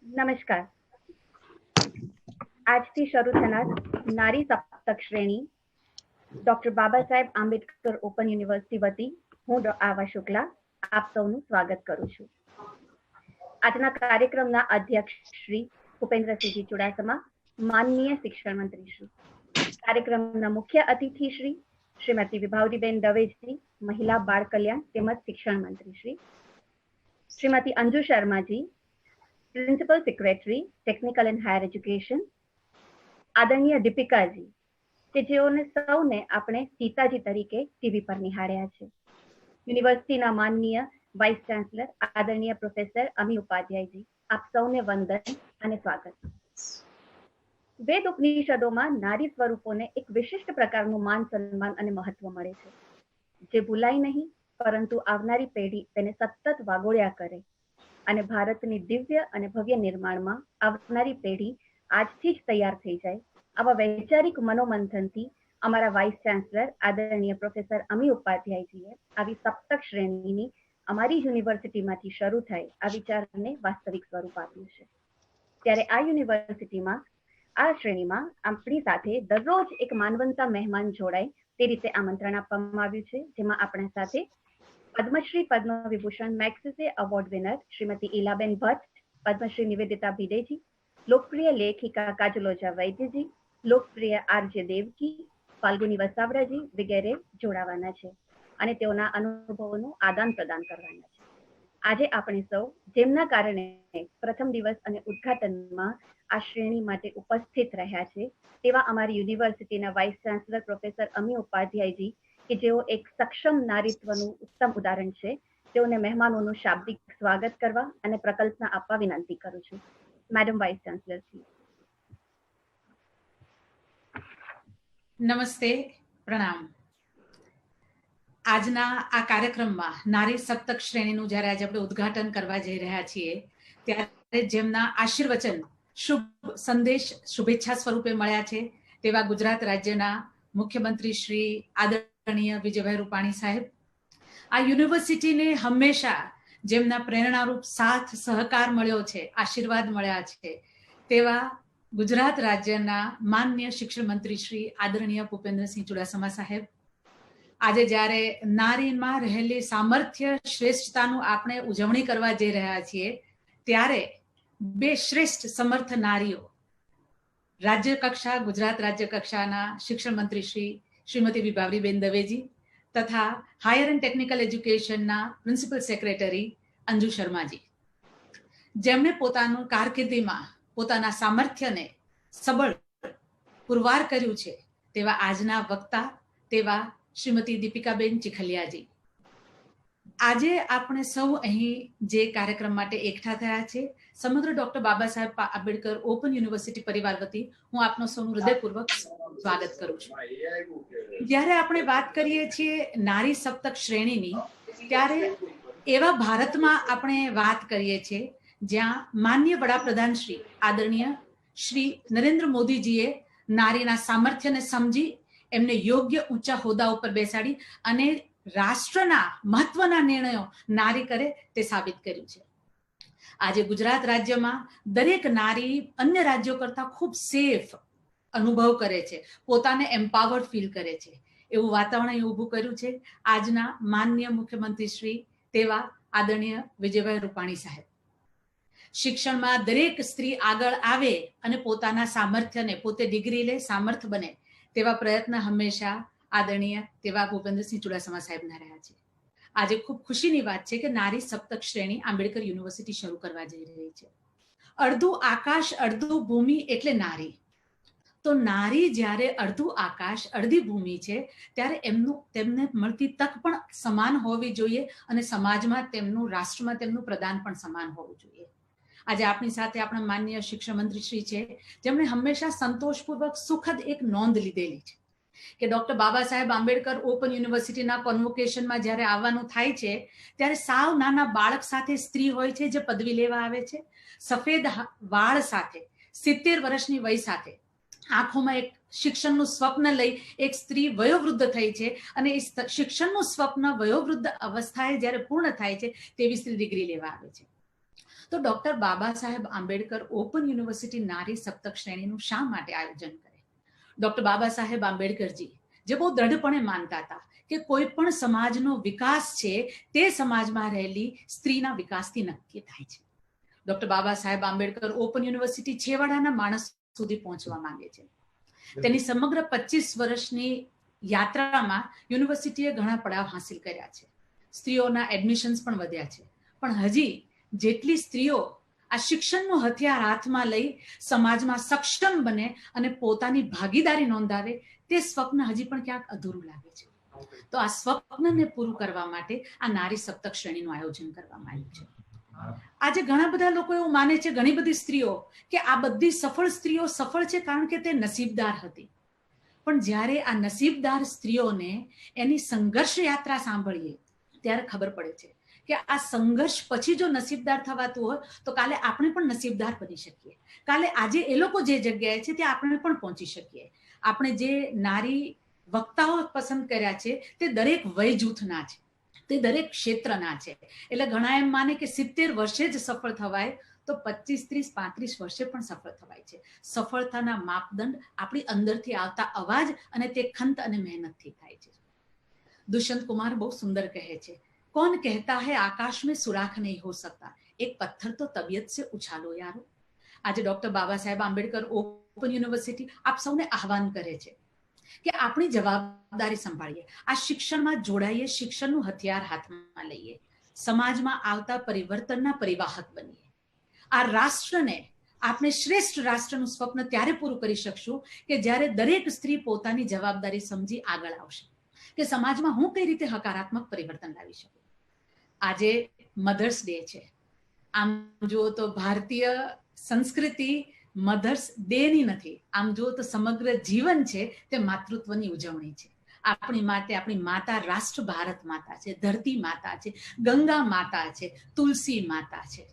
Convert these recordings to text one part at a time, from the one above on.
નમસ્કાર. આજથી શરૂ થનાર નારી સપ્તક શ્રેણી doctor Baba Saheb Ambedkar open university વતી હું આવા શુક્લા આપ સૌનું સ્વાગત કરું છું. આજના કાર્યક્રમના અધ્યક્ષ શ્રી ભૂપેન્દ્રસિંહજી ચુડાસમા, માનનીય શિક્ષણ મંત્રી શ્રી, કાર્યક્રમના મુખ્ય અતિથિ શ્રી શ્રીમતી વિભાવરીબેન દવેજી, મહિલા બાળ કલ્યાણ તેમજ શિક્ષણ મંત્રી Shri, Shrimati Anju Sharmaji, principal secretary technical and higher education, આદરણીય દીપિકાજી કે જેઓને સૌને આપણે સીતાજી તરીકે ટીવી પર નિહાળ્યા છે, યુનિવર્સિટીના માનનીય વાઇસ ચાન્સલર આદરણીય પ્રોફેસર અમી ઉપાધ્યાયજી, આપ સૌને વંદન અને સ્વાગત. વેદ ઉપનિષદોમાં નારી સ્વરૂપોને એક વિશિષ્ટ પ્રકારનું માન સન્માન અને મહત્વ મળે છે, જે ભૂલાય નહીં, પરંતુ આવનારી પેઢી તેને સતત વાગોળ્યા કરે અને ભારતની દિવ્ય અને ભવ્ય નિર્માણમાં આવનારી પેઢી આજથી જ તૈયાર થઈ જાય, આવા વૈચારિક મનોમંથનથી અમારા વાઇસ ચાન્સલર આદરણીય પ્રોફેસર અમી ઉપાધ્યાયજીએ આવી સપ્તક શ્રેણીની અમારી યુનિવર્સિટીમાંથી શરૂ થાય આ વિચારને વાસ્તવિક સ્વરૂપ આપ્યું છે. ત્યારે આ યુનિવર્સિટીમાં આ શ્રેણીમાં આપણી સાથે દરરોજ એક માનવંતા મહેમાન જોડાય તે રીતે આમંત્રણ આપવામાં આવ્યું છે, જેમાં આપણા સાથે Padmashri Padma Vibhushan Magsaysay award winner Shrimati Ilaben Bhatt, Padmashri Nivedita Bhideji, લોકપ્રિય લેખિકા કાજલોજા વૈદ્યજી, લોકપ્રિય આરજે દેવકી, ફાલ્ગુની વસાવડાજી વગેરે જોડાવાના છે અને તેઓના અનુભવોનું આદાન પ્રદાન કરવાના છે. આજે આપણે સૌ જેમના કારણે પ્રથમ દિવસ અને ઉદ્ઘાટનમાં આ શ્રેણી માટે ઉપસ્થિત રહ્યા છે તેવા અમારી યુનિવર્સિટીના વાઇસ ચાન્સલર પ્રોફેસર અમી ઉપાધ્યાયજી કે જેઓ એક સક્ષમ નારીત્વનું ઉત્તમ ઉદાહરણ છે, તેઓને મહેમાનોનું શાબ્દિક સ્વાગત કરવા અને પ્રકલ્પના આપવા વિનંતી કરું છું. Madam vice chancellor Shri. નમસ્તે, પ્રણામ. આજના આ કાર્યક્રમમાં નારી સપ્તક શ્રેણીનું જ્યારે આજે આપણે ઉદ્ઘાટન કરવા જઈ રહ્યા છીએ ત્યારે જેમના આશીર્વચન શુભ સંદેશ શુભેચ્છા સ્વરૂપે મળ્યા છે તેવા ગુજરાત રાજ્યના મુખ્યમંત્રી શ્રી આદરણીય વિજયભાઈ રૂપાણી સાહેબ, આ યુનિવર્સિટીને હંમેશા જેમના પ્રેરણારૂપ સાથ સહકાર મળ્યો છે, આશીર્વાદ મળ્યા છે તેવા ગુજરાત રાજ્યના માનનીય શિક્ષણ મંત્રી શ્રી આદરણીય ભૂપેન્દ્રસિંહ ચુડાસમા સાહેબ, આજે જ્યારે નારીમાં રહેલી સામર્થ્ય શ્રેષ્ઠતાનું આપણે ઉજવણી કરવા જઈ રહ્યા છીએ ત્યારે બે શ્રેષ્ઠ સમર્થ નારીઓ રાજ્ય કક્ષા ગુજરાત રાજ્ય કક્ષાના શિક્ષણ મંત્રી શ્રીમતી વિભાવરીબેન દવેજી તથા હાયર એન્ડ ટેકનિકલ એજ્યુકેશનના પ્રિન્સિપલ સેક્રેટરી અંજુ શર્માજી, જેમણે પોતાનું કારકિર્દીમાં પોતાના સામર્થ્યને સબળ પુરવાર કર્યું છે તેવા આજના વક્તા તેવા શ્રીમતી દીપિકાબેન ચીખલિયાજી. આજે આપણે સૌ અહીં જે કાર્યક્રમ માટે એકઠા થયા છે સમગ્ર doctor Baba Saheb Ambedkar open university પરિવાર વતી હું આપનો સૌનું હૃદયપૂર્વક સ્વાગત કરું છું. જ્યારે આપણે વાત કરીએ છીએ નારી સપ્તક શ્રેણીની ત્યારે એવા ભારતમાં આપણે વાત કરીએ છીએ જ્યાં માનનીય વડાપ્રધાન શ્રી આદરણીય શ્રી નરેન્દ્ર મોદીજીએ નારીના સામર્થ્યને સમજી એમને યોગ્ય ઊંચા હોદ્દા ઉપર બેસાડી અને રાષ્ટ્રના મહત્વના નિર્ણયો નારી કરે તે સાબિત કર્યું છે. આજે ગુજરાત રાજ્યમાં દરેક નારી અન્ય રાજ્યો કરતા ખૂબ સેફ અનુભવ કરે છે, પોતાને એમ્પાવર્ડ ફીલ કરે છે, એવું વાતાવરણ ઊભું કર્યું છે આજના માનનીય મુખ્યમંત્રી શ્રી તેવા આદરણીય વિજયભાઈ રૂપાણી સાહેબ. શિક્ષણમાં દરેક સ્ત્રી આગળ આવે અને પોતાના સામર્થ્યને પોતે ડિગ્રી લે, સામર્થ બને તેવા પ્રયત્ન હંમેશા આદરણીય તેવા ભૂપેન્દ્રસિંહ ચુડાસમા સાહેબના રહ્યા છે. આજે ખૂબ ખુશીની વાત છે કે નારી સપ્તક શ્રેણી આંબેડકર યુનિવર્સિટી શરૂ કરવા જઈ રહી છે. અડધું આકાશ અડધું ભૂમિ એટલે નારી. તો નારી જ્યારે અડધું આકાશ અડધી ભૂમિ છે ત્યારે તેમને મળતી તક પણ સમાન હોવી જોઈએ અને સમાજમાં તેમનું, રાષ્ટ્રમાં તેમનું પ્રદાન પણ સમાન હોવું જોઈએ. આજે આપણી સાથે આપણા માનનીય શિક્ષણ મંત્રી શ્રી છે જેમણે હંમેશા સંતોષપૂર્વક સુખદ એક નોંધ લીધેલી છે કે ડોક્ટર બાબા સાહેબ આંબેડકર ઓપન યુનિવર્સિટીના કોન્વોકેશનમાં જ્યારે આવવાનું થાય છે ત્યારે સાવ નાના બાળક સાથે સ્ત્રી હોય છે જે પદવી લેવા આવે છે, સફેદ વાળ સાથે 70 વર્ષની વય સાથે આંખોમાં એક શિક્ષણનું સ્વપ્ન લઈ એક સ્ત્રી વયોવૃદ્ધ થઈ છે અને એ શિક્ષણનું સ્વપ્ન વયોવૃદ્ધ અવસ્થાએ જ્યારે પૂર્ણ થાય છે તેવી સ્ત્રી ડિગ્રી લેવા આવે છે. તો doctor Baba Saheb Ambedkar open university નારી સપ્તક શ્રેણીનું શા માટે આયોજન કરે? ડોક્ટર બાબા સાહેબ આંબેડકરજી જે બહુ દ્રઢપણે માનતા હતા કે કોઈ પણ સમાજનો વિકાસ છે તે સમાજમાં રહેલી સ્ત્રીના વિકાસથી નક્કી થાય છે. Doctor Baba Saheb Ambedkar open university છેવાડાના માણસ સુધી પહોંચવા માંગે છે. તેની સમગ્ર 25 વર્ષની યાત્રામાં યુનિવર્સિટીએ ઘણા પડાવ હાંસિલ કર્યા છે. સ્ત્રીઓના એડમિશન્સ પણ વધ્યા છે. પણ હજી જેટલી સ્ત્રીઓ આ શિક્ષણનું હથિયાર હાથમાં લઈ સમાજમાં સક્ષમ બને અને પોતાની ભાગીદારી નોંધાવે તે સ્વપ્ન હજી પણ ક્યાંક અધૂરું લાગે છે. તો આ સ્વપ્નને પૂરું કરવા માટે આ નારી સપ્તક શ્રેણીનું આયોજન કરવામાં આવ્યું છે. આજે ઘણા બધા લોકો એવું માને છે, ઘણી બધી સ્ત્રીઓ, કે આ બધી સફળ સ્ત્રીઓ સફળ છે કારણ કે તે નસીબદાર હતી. પણ જ્યારે આ નસીબદાર સ્ત્રીઓને એની સંઘર્ષ યાત્રા સાંભળીએ ત્યારે ખબર પડે છે કે આ સંઘર્ષ પછી જો નસીબદાર થવાતું હોય તો કાલે આપણે પણ નસીબદાર બની શકીએ. કાલે આજે એ લોકો જે જગ્યાએ છે ત્યાં આપણે પણ પહોંચી શકીએ. આપણે જે નારી વક્તાઓ પસંદ કર્યા છે તે દરેક વય જૂથના છે, તે દરેક ક્ષેત્રના છે. એટલે ઘણા એમ માને કે 70 વર્ષે જ સફળ થવાય, તો 25, 30, 35 વર્ષે પણ સફળ થવાય છે. સફળતાના માપદંડ આપણી અંદરથી આવતા અવાજ અને તે ખંત અને મહેનતથી થાય છે. દુષ્યંત કુમાર બહુ સુંદર કહે છે, कौन कहता है आकाश में सुराख नहीं हो सकता, एक पत्थर तो तबीयत से उछालो यारो. આજે doctor Baba Saheb Ambedkar open university આપ સૌને આહવાન કરે છે કે આપણી જવાબદારી સંભાળીએ, આ શિક્ષણમાં જોડાઈએ, શિક્ષણનું હથિયાર હાથમાં લઈએ, સમાજમાં આવતા પરિવર્તનના પરિવાહક બનીએ. આ રાષ્ટ્રને આપણે શ્રેષ્ઠ રાષ્ટ્રનું સ્વપ્ન ત્યારે પૂરું કરી શકશું કે જ્યારે દરેક સ્ત્રી પોતાની જવાબદારી સમજી આગળ આવશે કે સમાજમાં હું કઈ રીતે હકારાત્મક પરિવર્તન લાવી શકું. આજે મધર્સ ડે છે. આમ જુઓ તો ભારતીય સંસ્કૃતિ મધર્સ ડે ની નથી, આમ જુઓ તો સમગ્ર જીવન છે તે માતૃત્વની ઉજવણી છે. આપણી માટે આપણી માતા રાષ્ટ્ર ભારત માતા છે, ધરતી માતા છે, ગંગા માતા છે, તુલસી માતા છે,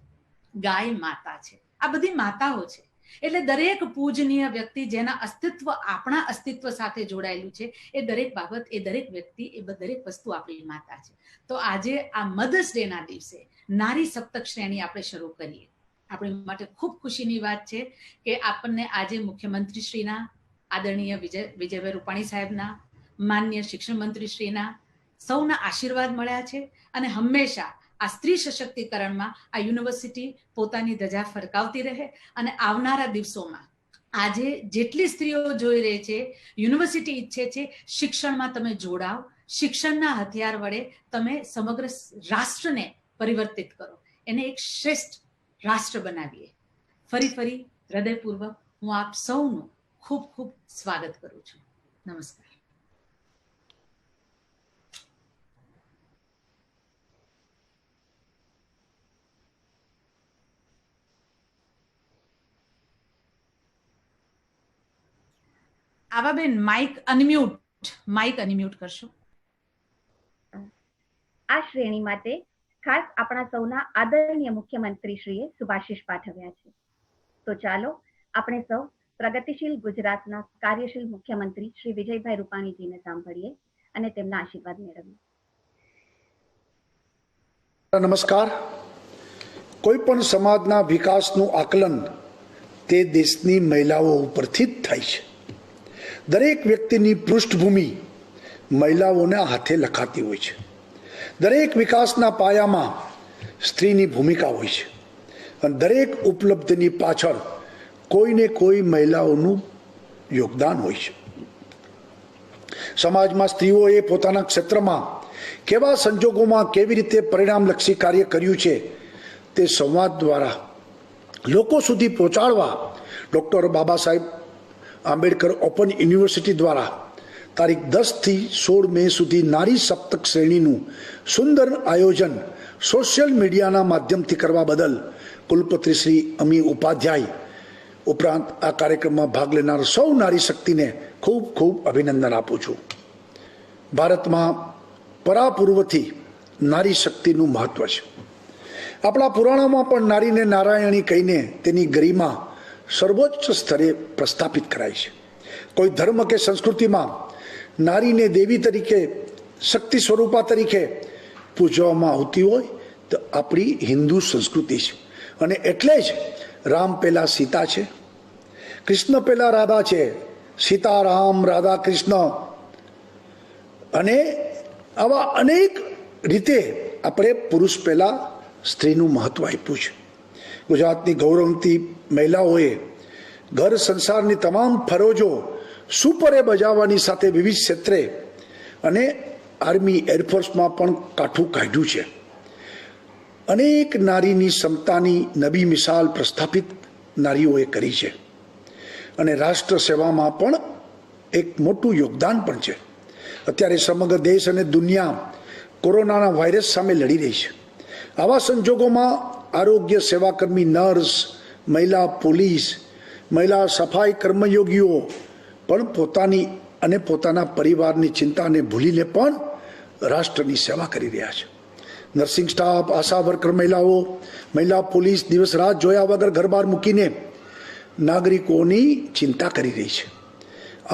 ગાય માતા છે. આ બધી માતાઓ છે. એટલે દરેક પૂજનીય વ્યક્તિ જેના અસ્તિત્વ આપણા અસ્તિત્વ સાથે જોડાયેલું છે, એ દરેક બાબત, એ દરેક વ્યક્તિ, એ દરેક વસ્તુ આપણી માતા છે. તો આજે આ મધર્સ ડે ના દિવસે નારી સપ્તક શ્રેણી આપણે શરૂ કરીએ. આપણી માટે ખૂબ ખુશીની વાત છે કે આપણને આજે મુખ્યમંત્રી શ્રીના આદરણીય વિજયભાઈ રૂપાણી સાહેબના, માન્ય શિક્ષણ મંત્રી શ્રીના સૌના આશીર્વાદ મળ્યા છે. અને હંમેશા આ સ્ત્રી સશક્તિકરણમાં આ યુનિવર્સિટી પોતાની ધજા ફરકાવતી રહે. અને આવનારા દિવસોમાં આજે જેટલી સ્ત્રીઓ જોઈ રહી છે, યુનિવર્સિટી ઈચ્છે છે શિક્ષણમાં તમે જોડાવ, શિક્ષણના હથિયાર વડે તમે સમગ્ર રાષ્ટ્રને પરિવર્તિત કરો, એને એક શ્રેષ્ઠ રાષ્ટ્ર બનાવીએ. ફરી હૃદયપૂર્વક હું આપ સૌનું ખૂબ ખૂબ સ્વાગત કરું છું. નમસ્કાર. આવાબેન માઇક અનમ્યુટ કરશો. આ શ્રેણી માટે ખાસ આપણા સૌના આદરણીય મુખ્યમંત્રી શ્રીએ શુભાશીષ પાઠવ્યા છે. તો ચાલો આપણે સૌ પ્રગતિશીલ ગુજરાતના કાર્યશીલ મુખ્યમંત્રી શ્રી વિજયભાઈ રૂપાણીજીને સાંભળીએ અને તેમના આશીર્વાદ મેળવીએ. નમસ્કાર. કોઈ પણ સમાજના વિકાસનું આકલન તે દેશની મહિલાઓ ઉપરથી જ થાય છે. દરેક વ્યક્તિની પૃષ્ઠભૂમિ મહિલાઓના હાથે લખાતી હોય છે. દરેક વિકાસના પાયામાં સ્ત્રીની ભૂમિકા હોય છે અને દરેક ઉપલબ્ધિની પાછળ કોઈને કોઈ મહિલાઓનું યોગદાન હોય છે. સમાજમાં સ્ત્રીઓએ પોતાના ક્ષેત્રમાં કેવા સંજોગોમાં કેવી રીતે પરિણામલક્ષી કાર્ય કર્યું છે તે સંવાદ દ્વારા લોકો સુધી પહોંચાડવા doctor Baba Saheb Ambedkar open university દ્વારા તારીખ 10 થી 16 મે સુધી નારી સપ્તક શ્રેણીનું સુંદર આયોજન સોશિયલ મીડિયાના માધ્યમથી કરવા બદલ કુલપતિ શ્રી અમી ઉપાધ્યાય ઉપરાંત આ કાર્યક્રમમાં ભાગ લેનાર સૌ નારી શક્તિને ખૂબ ખૂબ અભિનંદન આપું છું. ભારતમાં પરાપૂર્વથી નારી શક્તિનું મહત્વ છે. આપણા પુરાણોમાં પણ નારીને નારાયણી કહીને તેની ગરિમા સર્વોચ્ચ સ્તરે પ્રસ્થાપિત કરાય છે. કોઈ ધર્મ કે સંસ્કૃતિમાં નારીને દેવી તરીકે, શક્તિ સ્વરૂપા તરીકે પૂજવામાં આવતી હોય તો આપણી હિન્દુ સંસ્કૃતિ છે. અને એટલે જ રામ પહેલા સીતા છે, કૃષ્ણ પહેલા રાધા છે, સીતારામ રાધા કૃષ્ણ, અને આવા અનેક રીતે આપણે પુરુષ પહેલા સ્ત્રીનું મહત્વ આપ્યું છે. ગુજરાતની ગૌરવંતી મહિલાઓએ ઘર સંસારની તમામ ફરજો સુપરે બજાવવાની સાથે વિવિધ ક્ષેત્રે અને આર્મી એરફોર્સમાં પણ કાઠું કાઢ્યું છે. અનેક નારીની ક્ષમતાની નવી મિસાલ પ્રસ્થાપિત નારીઓએ કરી છે અને રાષ્ટ્ર સેવામાં પણ એક મોટું યોગદાન પણ છે. અત્યારે સમગ્ર દેશ અને દુનિયા કોરોનાના વાયરસ સામે લડી રહી છે. આવા સંજોગોમાં આરોગ્ય સેવાકર્મી, નર્સ, મહિલા પોલીસ, મહિલા સફાઈ કર્મયોગીઓ પણ પોતાની અને પોતાના પરિવારની ચિંતાને ભૂલીને પણ રાષ્ટ્રની સેવા કરી રહ્યા છે. નર્સિંગ સ્ટાફ, આશા વર્કર મહિલાઓ, મહિલા પોલીસ દિવસ રાત જોયા વગર ઘર બહાર મૂકીને નાગરિકોની ચિંતા કરી રહી છે.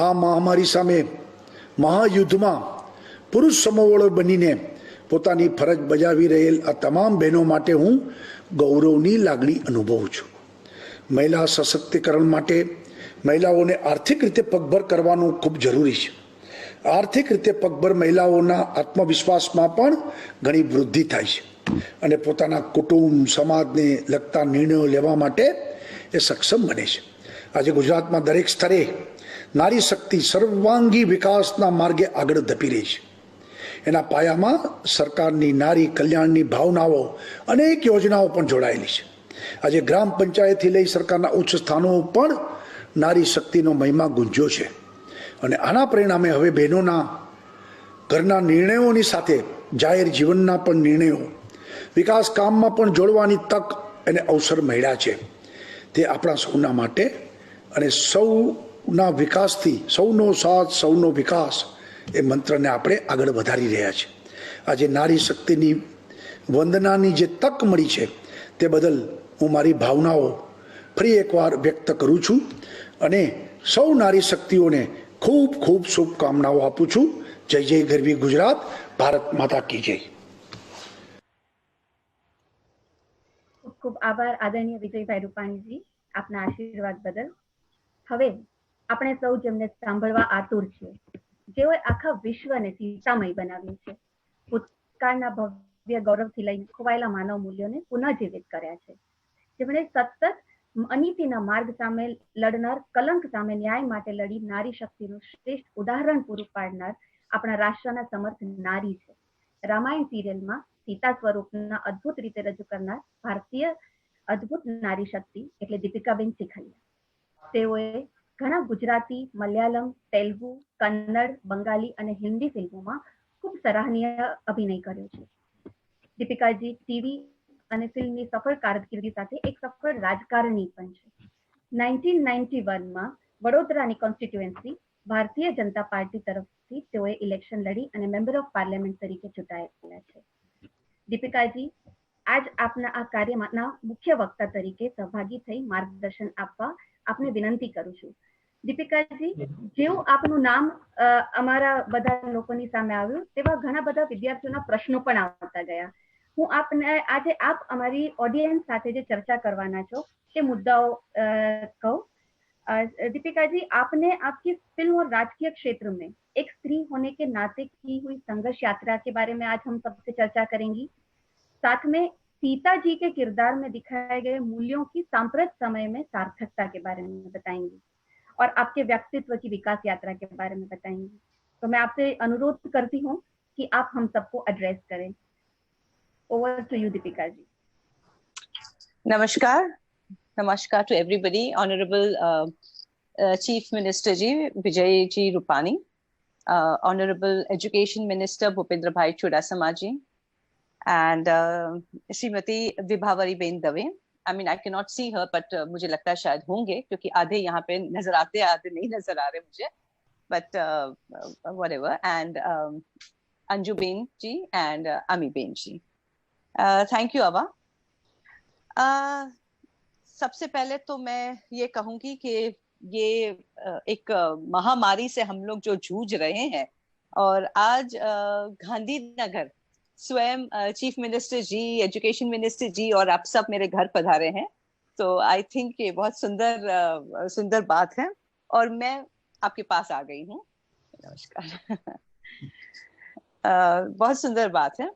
આ મહામારી સામે મહાયુદ્ધમાં પુરુષ સમોવડો બનીને પોતાની ફરજ બજાવી રહેલ આ તમામ બહેનો માટે હું ગૌરવની લાગણી અનુભવું છું. મહિલા સશક્તિકરણ માટે મહિલાઓને આર્થિક રીતે પગભર કરવાનું ખૂબ જરૂરી છે. આર્થિક રીતે પગભર મહિલાઓના આત્મવિશ્વાસમાં પણ ઘણી વૃદ્ધિ થાય છે અને પોતાના કુટુંબ, સમાજને લગતા નિર્ણયો લેવા માટે એ સક્ષમ બને છે. આજે ગુજરાતમાં દરેક સ્તરે નારી શક્તિ સર્વાંગી વિકાસના માર્ગે આગળ ધપી રહી છે. એના પાયામાં સરકારની નારી કલ્યાણની ભાવનાઓ, અનેક યોજનાઓ પણ જોડાયેલી છે. આજે ગ્રામ પંચાયતથી લઈ સરકારના ઉચ્ચ સ્થાનો પણ નારી શક્તિનો મહિમા ગુંજ્યો છે અને આના પરિણામે હવે બહેનોના ઘરના નિર્ણયોની સાથે જાહેર જીવનના પણ નિર્ણયો, વિકાસ કામમાં પણ જોડવાની તક અને અવસર મળ્યા છે. તે આપણા સૌના માટે અને સૌના વિકાસથી, સૌનો સાથ સૌનો વિકાસ એ મંત્રને આપણે આગળ વધારી રહ્યા છીએ. આજે નારી શક્તિની વંદનાની જે તક મળી છે તે બદલ હું મારી ભાવનાઓ ફરી એકવાર વ્યક્ત કરું છું અને સૌ નારી શક્તિઓને ખૂબ ખૂબ શુભકામનાઓ આપું છું. જય જય ગરવી ગુજરાત, ભારત માતા કી જય. ખૂબ ખૂબ આભાર આદરણીય વિજયભાઈ રૂપાણીજી, આપના આશીર્વાદ બદલ. હવે આપણે સૌ જેમને સાંભળવા આતુર છીએ, જેઓએ આખા વિશ્વને સીતામય બનાવ્યું છે, ભૂતકાળના ભવ્ય ગૌરવથી લઈને ખોવાયેલા માનવ મૂલ્યોને પુનઃજીવિત કર્યા છે, જેમણે સતત અનીતિના માર્ગ સામે લડનાર, કલંક સામે ન્યાય માટે લડી નારી શક્તિનું શ્રેષ્ઠ ઉદાહરણ પૂરું પાડનાર આપણા રાષ્ટ્રના સમર્થ નારી છે. રામાયણ સિરિયલમાં સીતા સ્વરૂપના અદ્ભુત રીતે રજૂ કરનાર ભારતીય અદ્ભુત નારી શક્તિ એટલે દીપિકાબેન ચીખલિયા. તેઓએ ઘણા ગુજરાતી, મલયાલમ, તેલુગુ, કન્નડ, બંગાળી અને હિન્દી ફિલ્મોમાં ખૂબ સરાહનીય અભિનય કર્યો છે. દીપિકાજી ટીવી અને ફિલ્મની સફળ કારકિર્દી સાથે એક સફળ રાજકારણી પણ છે. 1991માં વડોદરાની કોન્સ્ટિટ્યુએન્સી ભારતીય જનતા પાર્ટી તરફથી તેઓએ ઇલેક્શન લડી અને મેમ્બર ઓફ પાર્લામેન્ટ તરીકે ચૂંટાયેલા છે. દીપિકાજી, આજ આપના આ કાર્યના મુખ્ય વક્તા તરીકે સહભાગી થઈ માર્ગદર્શન આપવા આપને વિનંતી કરું છું. દીપિકાજી, જેવું આપનું નામ અમારા બધા લોકોની સામે આવ્યું, તેવા ઘણા બધા વિદ્યાર્થીઓના પ્રશ્નો પણ આવતા ગયા. હું આપને આજે આપ અમારી ઓડિયન્સ સાથે જે ચર્ચા કરવાના છો તે મુદ્દાઓ કહું. दीपिका जी, आपने आपकी फिल्म और राजकीय क्षेत्र में एक स्त्री होने के नाते की हुई संघर्ष यात्रा के बारे में आज हम सबसे चर्चा करेंगी. साथ में सीता जी के किरदार में दिखाए गए मूल्यों की सांप्रत समय में सार्थकता के बारे में बताएंगी और आपके व्यक्तित्व की विकास यात्रा के बारे में बताएंगी. तो मैं आपसे अनुरोध करती हूँ कि आप हम सबको एड्रेस करें. Over to you Deepika ji. नमस्कार. Namaskar to everybody. Honorable Chief Minister Ji Vijay Ji Rupani, Honorable Education Minister Bhupendra Bhai Chudasama Ji, and Srimati Vibhavari Ben Dave. I mean, I cannot see her, but मुझे लगता है शायद होंगे क्योंकि आधे यहाँ पे नजर आते हैं, आधे नहीं नजर आ रहे मुझे. But whatever. And Anju Ben Ji and Ami Ben Ji. Thank you, Ava. सबसे पहले तो मैं ये कहूंगी कि ये एक महामारी से हम लोग जो जूझ रहे हैं और आज गांधीनगर स्वयं चीफ मिनिस्टर जी, एजुकेशन मिनिस्टर जी और आप सब मेरे घर पधारे हैं। तो आई थिंक ये बहुत सुंदर सुंदर बात है और मैं आपके पास आ गई हूँ। नमस्कार। बहुत सुंदर बात है।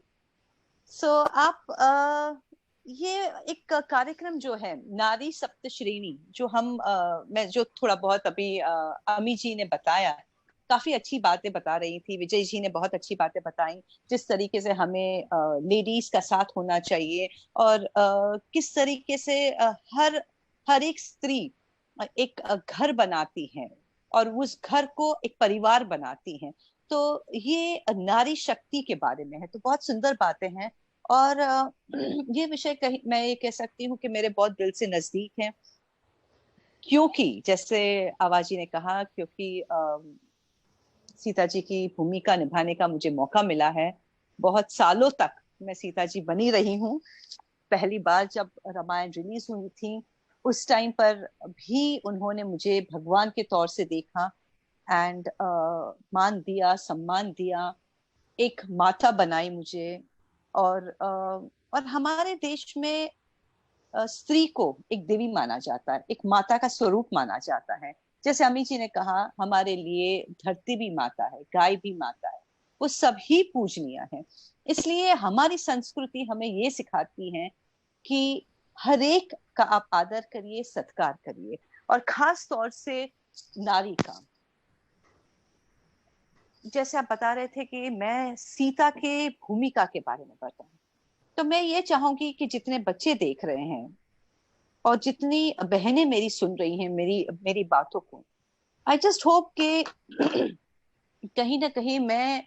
सो आप ये एक कार्यक्रम जो है नारी सप्तश्रेणी, जो मैं जो थोड़ा बहुत अभी अमी जी ने बताया, काफी अच्छी बातें बता रही थी, विजय जी ने बहुत अच्छी बातें बताई, जिस तरीके से हमें लेडीज का साथ होना चाहिए और किस तरीके से हर एक स्त्री एक घर बनाती है और उस घर को एक परिवार बनाती है। तो ये नारी शक्ति के बारे में है, तो बहुत सुंदर बातें हैं। और ये विषय मैं ये कह सकती हूँ कि मेरे बहुत दिल से नजदीक है, क्योंकि जैसे आवाजी ने कहा, क्योंकि सीता जी की भूमिका निभाने का मुझे मौका मिला है। बहुत सालों तक मैं सीता जी बनी रही हूँ। पहली बार जब रामायण रिलीज हुई थी उस टाइम पर भी उन्होंने मुझे भगवान के तौर से देखा एंड मान दिया, सम्मान दिया, एक माता बनाई मुझे। और हमारे देश में स्त्री को एक देवी माना जाता है, एक माता का स्वरूप माना जाता है। जैसे अमी जी ने कहा, हमारे लिए धरती भी माता है, गाय भी माता है, वो सभी पूजनीय है। इसलिए हमारी संस्कृति हमें ये सिखाती है कि हर एक का आप आदर करिए, सत्कार करिए, और खास तौर से नारी का। जैसे आप बता रहे थे कि मैं सीता के भूमिका के बारे में बताऊं, तो मैं ये चाहूंगी कि जितने बच्चे देख रहे हैं और जितनी बहनें मेरी सुन रही हैं मेरी बातों को, आई जस्ट होप कि कहीं ना कहीं मैं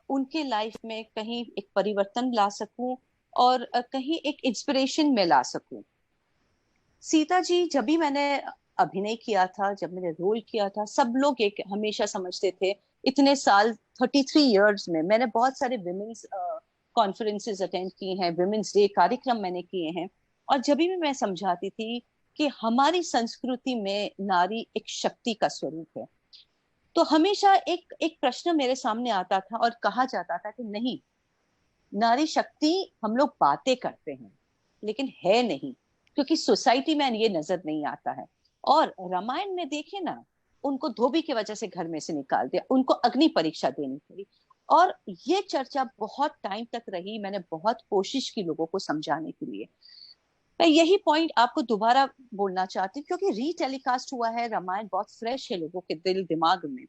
उनके लाइफ में कहीं एक परिवर्तन ला सकूं और कहीं एक इंस्पिरेशन में ला सकूं। सीता जी, जब भी मैंने अभिनय किया था, जब मैंने रोल किया था, सब लोग एक हमेशा समझते थे, इतने साल 33 इयर्स में मैंने बहुत सारे विमेन्स कॉन्फ्रेंसेस अटेंड किए हैं, विमेन्स डे कार्यक्रम मैंने किए हैं, और जब भी मैं समझाती थी कि हमारी संस्कृति में नारी एक शक्ति का स्वरूप है, तो हमेशा एक एक प्रश्न मेरे सामने आता था और कहा जाता था कि नहीं, नारी शक्ति हम लोग बातें करते हैं लेकिन है नहीं, क्योंकि सोसाइटी में ये नजर नहीं आता है। और रामायण में देखिए ना, उनको धोबी की वजह से घर में से निकाल दिया, उनको अग्नि परीक्षा देनी पड़ी, और ये चर्चा बहुत टाइम तक रही। मैंने बहुत कोशिश की लोगों को समझाने के लिए। मैं यही पॉइंट आपको दोबारा बोलना चाहती हूँ, क्योंकि रीटेलीकास्ट हुआ है रामायण, बहुत फ्रेश है लोगों के दिल दिमाग में।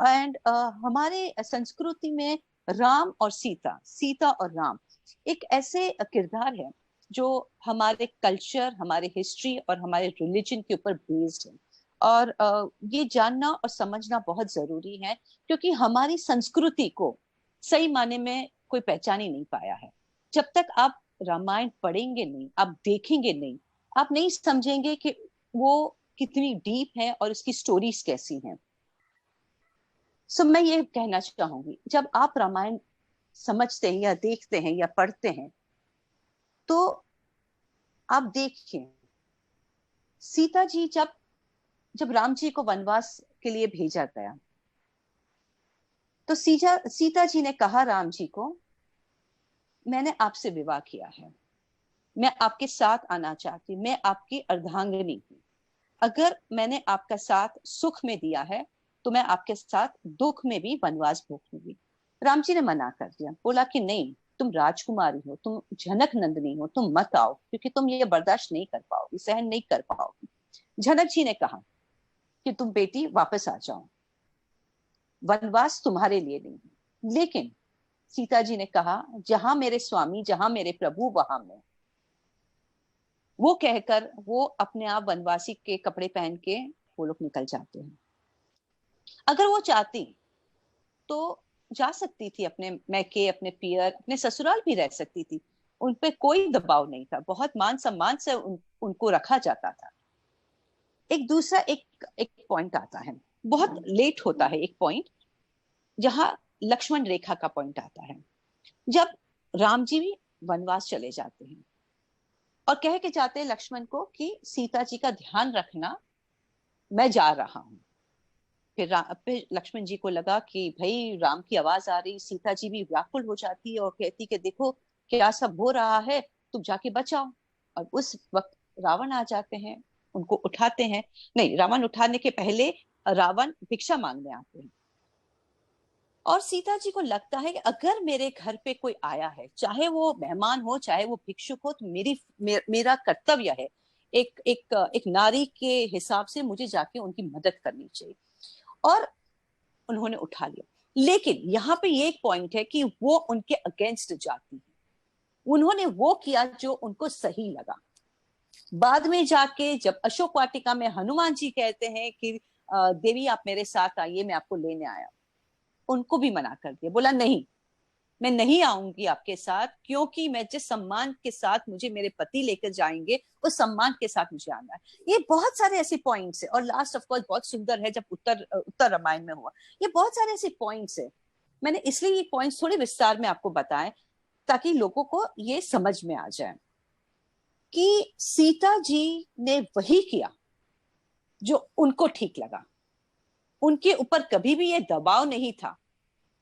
एंड हमारे संस्कृति में राम और सीता, सीता और राम एक ऐसे किरदार है जो हमारे कल्चर, हमारे हिस्ट्री और हमारे रिलीजन के ऊपर बेस्ड है। और ये जानना और समझना बहुत जरूरी है, क्योंकि हमारी संस्कृति को सही माने में कोई पहचान ही नहीं पाया है। जब तक आप रामायण पढ़ेंगे नहीं, आप देखेंगे नहीं, आप नहीं समझेंगे कि वो कितनी डीप है और उसकी स्टोरीज कैसी हैं। सो मैं ये कहना चाहूंगी, जब आप रामायण समझते हैं या देखते हैं या पढ़ते हैं, तो आप देखिए सीता जी, जब राम जी को वनवास के लिए भेजा गया, तो सीता जी ने कहा राम जी को, मैंने आपसे विवाह किया है, मैं आपके साथ आना चाहती, मैं आपकी अर्धांगिनी हूं। अगर मैंने आपका साथ सुख में दिया है तो मैं आपके साथ दुख में भी वनवास भोगूंगी। राम जी ने मना कर दिया, बोला कि नहीं, तुम राजकुमारी हो, तुम जनक नंदिनी हो, तुम मत आओ, क्योंकि तुम ये बर्दाश्त नहीं कर पाओगी, सहन नहीं कर पाओगी। जनक जी ने कहा कि तुम बेटी वापस आ जाओ, वनवास तुम्हारे लिए नहीं है। लेकिन सीता जी ने कहा, जहां मेरे स्वामी, जहां मेरे प्रभु, वहां मैं। वो कहकर वो अपने आप वनवासी के कपड़े पहन के वो लोग निकल जाते हैं। अगर वो चाहती तो जा सकती थी, अपने मैके, अपने पियर, अपने ससुराल भी रह सकती थी, उन पे कोई दबाव नहीं था, बहुत मान सम्मान से उनको रखा जाता था। एक दूसरा एक पॉइंट आता है, बहुत लेट होता है एक पॉइंट, जहां लक्ष्मण रेखा का पॉइंट आता है। जब राम जी भी वनवास चले जाते हैं और कह के जाते हैं लक्ष्मण को कि सीता जी का ध्यान रखना, मैं जा रहा हूं। फिर लक्ष्मण जी को लगा कि भाई राम की आवाज आ रही, सीता जी भी व्याकुल हो जाती है और कहती कि देखो क्या सब हो रहा है, तुम जाके बचाओ। और उस वक्त रावण आ जाते हैं, उनको उठाते हैं। नहीं, रावण उठाने के पहले रावण भिक्षा मांगने आते हैं। और सीता जी को लगता है कि अगर मेरे घर पे कोई आया है, चाहे वो मेहमान हो चाहे वो भिक्षुक हो, तो मेरा कर्तव्य है, एक नारी के हिसाब से मुझे जाके उनकी मदद करनी चाहिए। और उन्होंने उठा लिया। लेकिन यहाँ पे ये एक पॉइंट है कि वो उनके अगेंस्ट जाती है। उन्होंने वो किया जो उनको सही लगा। बाद में जाके जब अशोक वाटिका में हनुमान जी कहते हैं कि देवी आप मेरे साथ आइए, मैं आपको लेने आया, उनको भी मना कर दिया, बोला नहीं, मैं नहीं आऊंगी आपके साथ, क्योंकि मैं जिस सम्मान के साथ मुझे मेरे पति लेकर जाएंगे उस सम्मान के साथ मुझे आना है। ये बहुत सारे ऐसे पॉइंट्स है। और लास्ट ऑफ कोर्स बहुत सुंदर है जब उत्तर रामायण में हुआ। ये बहुत सारे ऐसे पॉइंट्स है। मैंने इसलिए ये पॉइंट्स थोड़े विस्तार में आपको बताए ताकि लोगों को ये समझ में आ जाए कि सीता जी ने वही किया जो उनको ठीक लगा। उनके ऊपर कभी भी ये दबाव नहीं था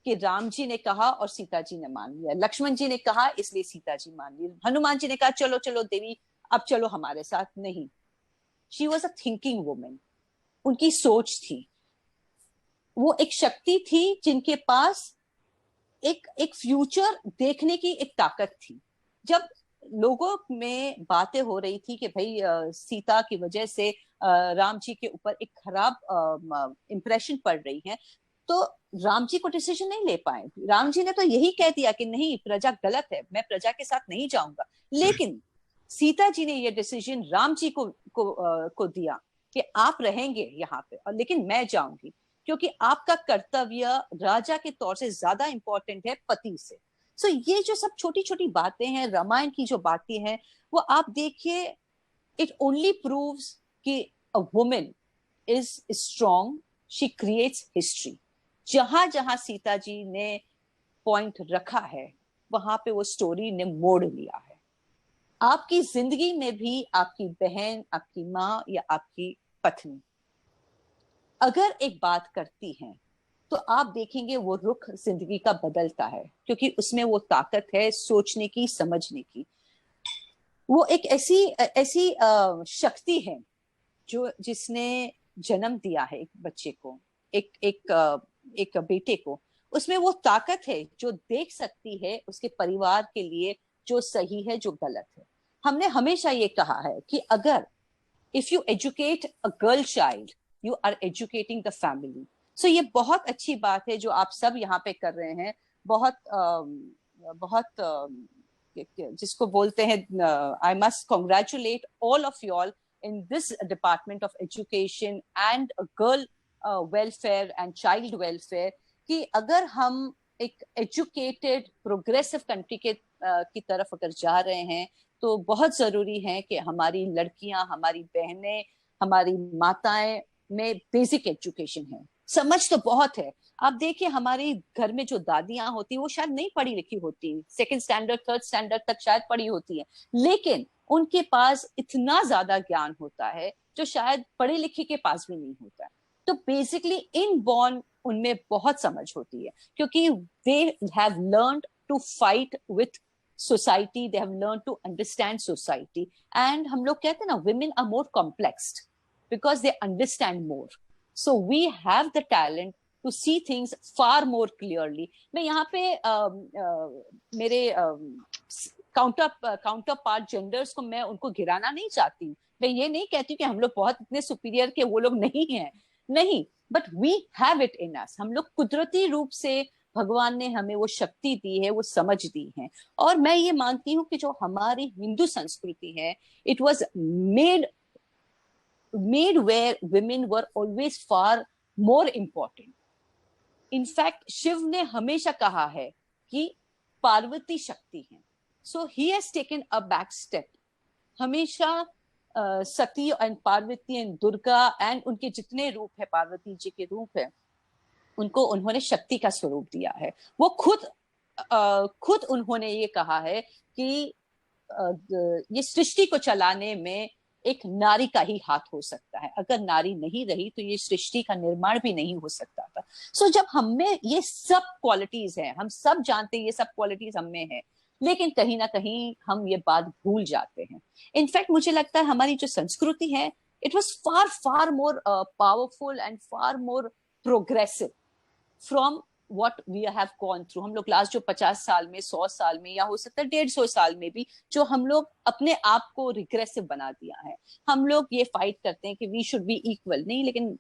कि राम जी ने कहा और सीता जी ने मान लिया, लक्ष्मण जी ने कहा इसलिए सीता जी मान ली, हनुमान जी ने कहा चलो चलो देवी अब चलो हमारे साथ। नहीं, she was a thinking women. उनकी सोच थी, वो एक शक्ति थी जिनके पास एक फ्यूचर देखने की एक ताकत थी। जब लोगों में बातें हो रही थी कि भाई सीता की वजह से राम जी के ऊपर एक खराब इंप्रेशन पड़ रही है, तो राम जी को डिसीजन नहीं ले पाए। राम जी ने तो यही कह दिया कि नहीं, प्रजा गलत है, मैं प्रजा के साथ नहीं जाऊंगा। लेकिन सीता जी ने यह डिसीजन राम जी को दिया कि आप रहेंगे यहाँ पे और लेकिन मैं जाऊंगी, क्योंकि आपका कर्तव्य राजा के तौर से ज्यादा इंपॉर्टेंट है पति से। सो ये जो सब छोटी छोटी बातें हैं, रामायण की जो बातें हैं, वो आप देखिए, इट ओनली प्रूव्स कि a woman is strong, she creates history. जहां जहां सीता जी ने पॉइंट रखा है वहां पे वो स्टोरी ने मोड़ लिया है। आपकी जिंदगी में भी आपकी बहन, आपकी माँ या आपकी पत्नी अगर एक बात करती हैं तो आप देखेंगे वो रुख जिंदगी का बदलता है, क्योंकि उसमें वो ताकत है सोचने की, समझने की। वो एक ऐसी ऐसी शक्ति है जो जिसने जन्म दिया है एक बच्चे को, एक बेटे को। उसमें वो ताकत है जो देख सकती है उसके परिवार के लिए जो सही है, जो गलत है। हमने हमेशा ये कहा है कि अगर if you educate a girl child, you are educating the family. So ये बहुत अच्छी बात है जो आप सब यहाँ पे कर रहे हैं। बहुत जिसको बोलते हैं, I must congratulate all of you all in this Department of Education and girl welfare and child welfare, कि अगर हम एक एजुकेटेड प्रोग्रेसिव कंट्री की तरफ अगर जा रहे हैं तो बहुत जरूरी है कि हमारी लड़कियां, हमारी बहनें, हमारी माताएं में बेसिक एजुकेशन है। समझ तो बहुत है। आप देखिए हमारे घर में जो दादियां होती वो शायद नहीं पढ़ी लिखी होती, सेकंड स्टैंडर्ड थर्ड स्टैंडर्ड तक शायद पढ़ी होती है, लेकिन उनके पास इतना ज्यादा ज्ञान होता है जो शायद पढ़े लिखे के पास भी नहीं होता है। तो बेसिकली इनबॉर्न उनमें बहुत समझ होती है, क्योंकि they have learned to fight with society, they have learned to understand society. And हम लोग कहते हैं ना, women are more complexed because they understand more. So we have the talent to see things far more clearly. मैं यहाँ पे मेरे counter part genders को मैं उनको गिराना नहीं चाहती। मैं ये नहीं कहती कि हम लोग बहुत इतने सुपीरियर के वो लोग नहीं हैं, नहीं, but we have it in us. हम लोग कुदरती रूप से भगवान ने हमें वो शक्ति दी है, वो समझ दी है। और मैं ये मानती हूँ कि जो हमारी हिंदू संस्कृति है, it was made where women were always far more important. In fact, Shiva ने हमेशा कहा है कि पार्वती शक्ति है, so he has taken a back step. हमेशा Sati and Parvati and Durga and उनके जितने रूप है, पार्वती जी के रूप है, उनको उन्होंने शक्ति का स्वरूप दिया है। वो खुद उन्होंने ये कहा है कि ये सृष्टि को चलाने में एक नारी का ही हाथ हो सकता है। अगर नारी नहीं रही तो ये सृष्टि का निर्माण भी नहीं हो सकता था। सो जब हम में ये सब क्वालिटीज हैं, हम सब जानते हैं ये सब क्वालिटीज हम में है, लेकिन कहीं ना कहीं हम ये बात भूल जाते हैं। इनफैक्ट मुझे लगता है हमारी जो संस्कृति है, it was far far more powerful and far more progressive from what we have gone through। हम लोग लास्ट जो 50 साल में, 100 साल में, या हो सकता है 150 साल में भी, जो हम लोग अपने आप को रिग्रेसिव बना दिया है। हम लोग ये फाइट करते हैं कि वी शुड बी इक्वल, नहीं, लेकिन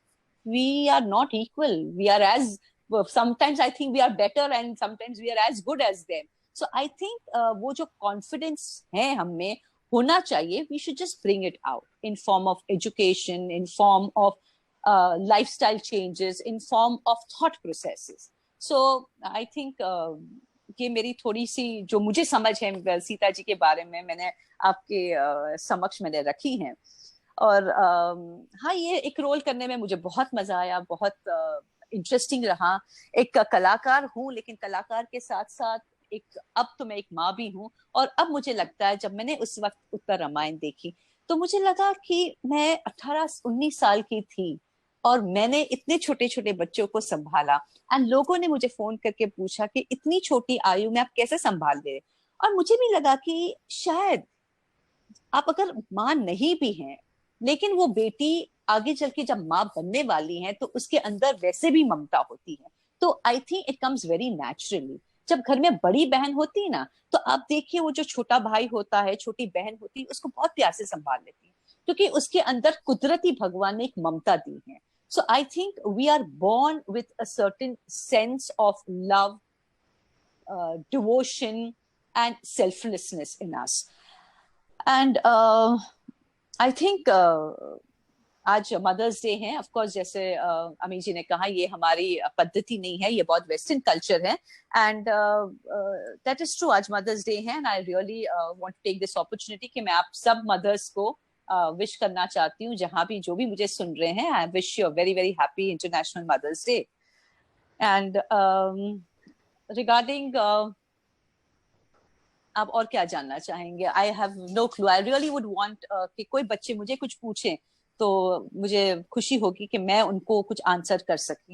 we are not equal. We are as, sometimes I think we are better and sometimes we are as good as them. So I think वो जो कॉन्फिडेंस है हम में होना चाहिए, we should just bring it out in form of education, in form of lifestyle changes, in form of thought processes. So I think ये मेरी थोड़ी सी जो मुझे समझ है सीता जी के बारे में, मैंने आपके समक्ष मैंने रखी है। और हाँ, ये एक रोल करने में मुझे बहुत मजा आया, बहुत इंटरेस्टिंग रहा। एक कलाकार हूँ, लेकिन कलाकार के साथ साथ अब तो मैं एक माँ भी हूँ। और अब मुझे लगता है, जब मैंने उस वक्त उत्तर रामायण देखी तो मुझे लगा कि मैं 18-19 साल की थी और मैंने इतने छोटे छोटे बच्चों को संभाला। एंड लोगों ने मुझे फोन करके पूछा कि इतनी छोटी आयु में आप कैसे संभाल रहे। और मुझे भी लगा कि शायद आप अगर माँ नहीं भी हैं, लेकिन वो बेटी आगे चल के जब माँ बनने वाली है तो उसके अंदर वैसे भी ममता होती है। तो आई think it comes very naturally. जब घर में बड़ी बहन होती है ना, तो आप देखिए वो जो छोटा भाई होता है, छोटी बहन होती है, उसको बहुत प्यार से संभाल लेती है, क्योंकि उसके अंदर कुदरती भगवान ने एक ममता दी है। So I think we are born with a certain sense of love, devotion, and selflessness in us. And I think आज मदर्स डे है। ऑफ कोर्स, जैसे अमी जी ने कहा, ये हमारी पद्धति नहीं है, ये बहुत वेस्टर्न कल्चर है। एंड दैट इज ट्रू, आज मदर्स डे है। And I really want to take this opportunity कि मैं आप सब मदर्स को विश करना चाहती हूँ, जहां भी जो भी मुझे सुन रहे हैं। I wish you a very very happy international mother's day. And regarding आप और क्या जानना चाहेंगे? I have no clue. I really would want कि कोई बच्चे मुझे कुछ पूछें तो मुझे खुशी होगी कि मैं उनको कुछ आंसर कर सकी।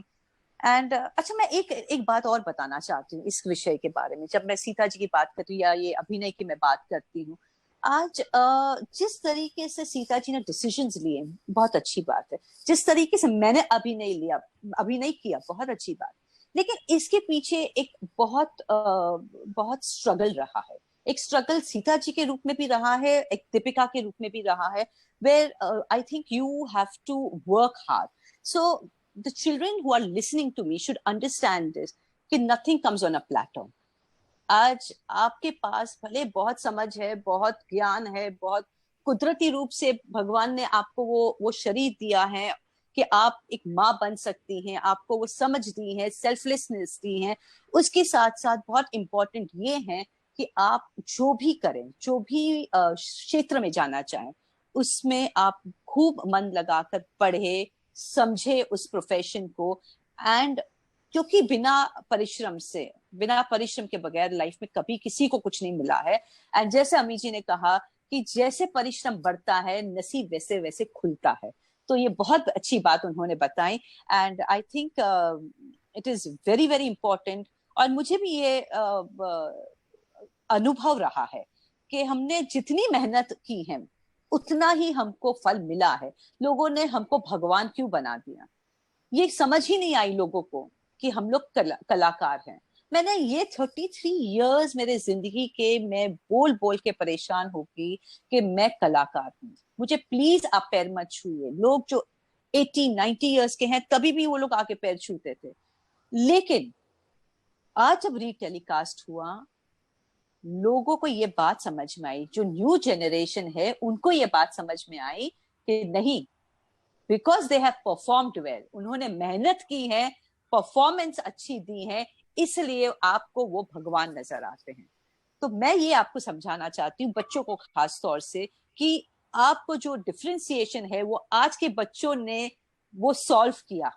एंड अच्छा, मैं एक बात और बताना चाहती हूँ इस विषय के बारे में। जब मैं सीता जी की बात करती हूँ या ये अभिनय की मैं बात करती हूँ, आज जिस तरीके से सीता जी ने डिसीजंस लिए, बहुत अच्छी बात है। जिस तरीके से मैंने अभिनय किया, बहुत अच्छी बात। लेकिन इसके पीछे एक बहुत स्ट्रगल रहा है। एक स्ट्रगल सीता जी के रूप में भी रहा है, एक दीपिका के रूप में भी रहा है, where I think you have to work hard. So the children who are listening to me should understand this, कि nothing comes on a platter. आज आपके पास भले बहुत समझ है, बहुत ज्ञान है, बहुत कुदरती रूप से भगवान ने आपको वो शरीर दिया है कि आप एक माँ बन सकती हैं, आपको वो समझ दी है, सेल्फलेसनेस दी है। उसके साथ साथ बहुत इंपॉर्टेंट ये है कि आप जो भी करें, जो भी क्षेत्र में जाना चाहें, उसमें आप खूब मन लगाकर पढ़े, समझे उस प्रोफेशन को। एंड क्योंकि बिना परिश्रम के बगैर लाइफ में कभी किसी को कुछ नहीं मिला है। एंड जैसे अमी जी ने कहा कि जैसे परिश्रम बढ़ता है, नसीब वैसे वैसे खुलता है। तो ये बहुत अच्छी बात उन्होंने बताई। And I think it is very very important. और मुझे भी ये अनुभव रहा है कि हमने जितनी मेहनत की है उतना ही हमको फल मिला है। लोगों ने हमको भगवान क्यों बना दिया, ये समझ ही नहीं आई लोगों को कि हम लोग कलाकार हैं। मैंने ये 33 इयर्स मेरे जिंदगी के, मैं बोल बोल के परेशान होगी कि मैं कलाकार हूँ। मुझे प्लीज आप पैर मत छूइए। लोग जो 80-90 इयर्स के हैं, तभी भी वो लोग आके पैर छूते थे। लेकिन आज जब रीटेलीकास्ट हुआ, लोगों को ये बात समझ में आई, जो न्यू जनरेशन है उनको ये बात समझ में आई कि नहीं, because they have performed well, उन्होंने मेहनत की है, परफॉर्मेंस अच्छी दी है, इसलिए आपको वो भगवान नजर आते हैं। तो मैं ये आपको समझाना चाहती हूँ, बच्चों को खास तौर से, कि आपको जो डिफरेंशिएशन है वो आज के बच्चों ने वो सॉल्व किया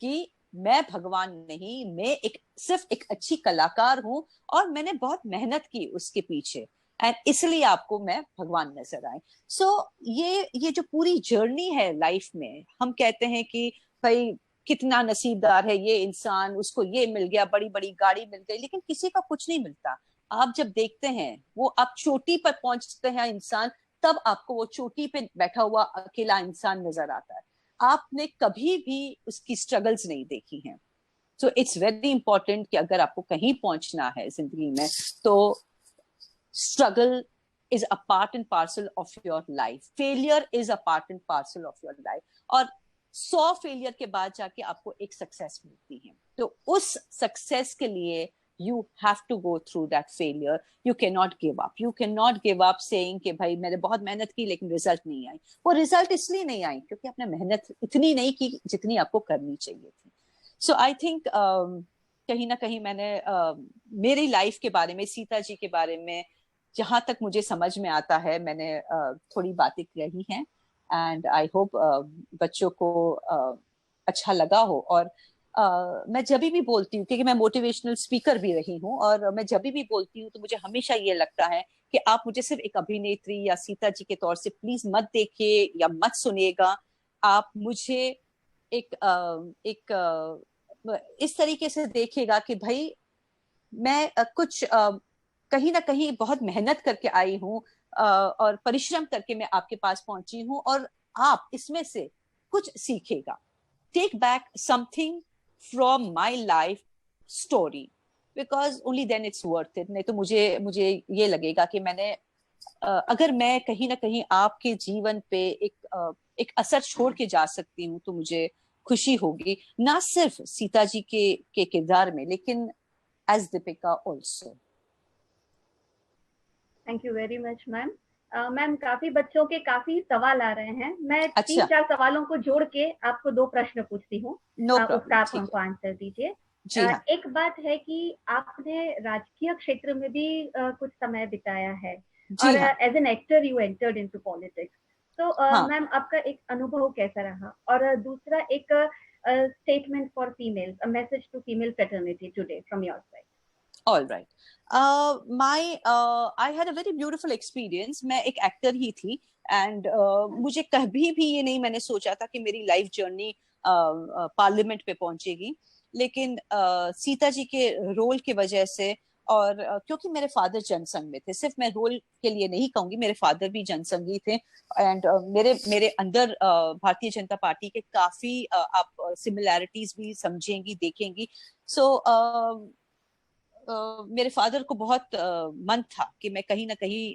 कि मैं भगवान नहीं, मैं सिर्फ एक अच्छी कलाकार हूं और मैंने बहुत मेहनत की उसके पीछे। एंड इसलिए आपको मैं भगवान नजर आए। सो ये जो पूरी जर्नी है लाइफ में, हम कहते हैं कि भाई कितना नसीबदार है ये इंसान, उसको ये मिल गया, बड़ी बड़ी गाड़ी मिल गई, लेकिन किसी का कुछ नहीं मिलता। आप जब देखते हैं वो आप चोटी पर पहुंचते हैं इंसान, तब आपको वो चोटी पे बैठा हुआ अकेला इंसान नजर आता है। आपने कभी भी उसकी स्ट्रगल्स नहीं देखी हैं। सो इट्स वेरी इंपॉर्टेंट कि अगर आपको कहीं पहुंचना है जिंदगी में, तो struggle is a part and parcel of your life. Failure is a part and parcel of your life. और 100 फेलियर के बाद जाके आपको एक सक्सेस मिलती है। तो उस सक्सेस के लिए you have to go through that failure. You cannot give up. You cannot give up saying कि भाई मैंने बहुत मेहनत की लेकिन रिजल्ट नहीं आई। वो रिजल्ट इसलिए नहीं आई क्योंकि आपने मेहनत इतनी नहीं की जितनी आपको करनी चाहिए थी। सो आई थिंक कहीं ना कहीं मैंने मेरी लाइफ के बारे में, सीता जी के बारे में जहां तक मुझे समझ में आता है, मैंने थोड़ी बातें कही हैं। एंड आई होप बच्चों को अच्छा लगा हो। और मैं जब भी बोलती हूँ, क्योंकि मैं मोटिवेशनल स्पीकर भी रही हूँ, और मैं जब भी बोलती हूँ तो मुझे हमेशा ये लगता है कि आप मुझे सिर्फ एक अभिनेत्री या सीता जी के तौर से प्लीज मत देखिए या मत सुनिएगा। आप मुझे एक इस तरीके से देखिएगा कि भाई मैं कुछ कहीं ना कहीं बहुत मेहनत करके आई हूँ और परिश्रम करके मैं आपके पास पहुंची हूँ, और आप इसमें से कुछ सीखेगा। Take back something from my life story, because only then it's worth it. नहीं तो मुझे ये लगेगा कि मैंने अगर मैं कहीं ना कहीं आपके जीवन पे एक असर छोड़ के जा सकती हूँ तो मुझे खुशी होगी, ना सिर्फ सीता जी के किरदार में, लेकिन as Deepika also. Thank you very much ma'am. Ma'am काफी बच्चों के काफी सवाल आ रहे हैं। मैं अच्छा। 3-4 सवालों को जोड़ के आपको 2 प्रश्न पूछती हूँ। उसका आप हमको आंसर दीजिए। एक बात है कि आपने राजकीय क्षेत्र में भी कुछ समय बिताया है, और as an actor you entered into politics. तो मैम आपका एक अनुभव कैसा रहा? और दूसरा एक statement for females, a message to female fraternity today from your side. All right. I had a very beautiful experience. मैं एक एक्टर ही थी, एंड मुझे कभी भी ये नहीं मैंने सोचा था कि मेरी लाइफ जर्नी पार्लियामेंट पे पहुंचेगी, लेकिन सीता जी के रोल की वजह से, और क्योंकि मेरे फादर जनसंघ में थे, सिर्फ मैं रोल के लिए नहीं कहूंगी, मेरे फादर भी जनसंघी थे, एंड मेरे अंदर भारतीय जनता पार्टी के काफी आप सिमिलैरिटीज भी समझेंगी, देखेंगी। सो मेरे फादर को बहुत मन था कि मैं कहीं ना कहीं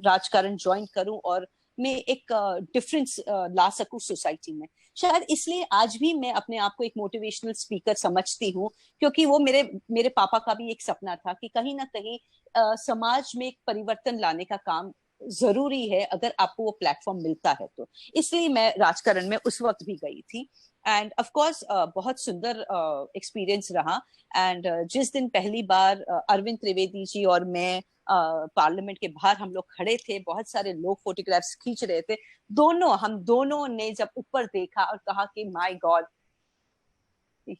राजकारण ज्वाइन करूं और मैं एक डिफरेंस ला सकूं सोसाइटी में। शायद इसलिए आज भी मैं अपने आप को एक मोटिवेशनल स्पीकर समझती हूँ, क्योंकि वो मेरे पापा का भी एक सपना था कि कहीं ना कहीं समाज में एक परिवर्तन लाने का काम जरूरी है अगर आपको वो प्लेटफॉर्म मिलता है तो। इसलिए मैं राजकारण में उस वक्त भी गई थी, एंड ऑफ कोर्स बहुत सुंदर एक्सपीरियंस रहा। एंड जिस दिन पहली बार अरविंद त्रिवेदी जी और मैं पार्लियामेंट के बाहर हम लोग खड़े थे, बहुत सारे लोग फोटोग्राफ्स खींच रहे थे, हम दोनों ने जब ऊपर देखा और कहा कि माय गॉड,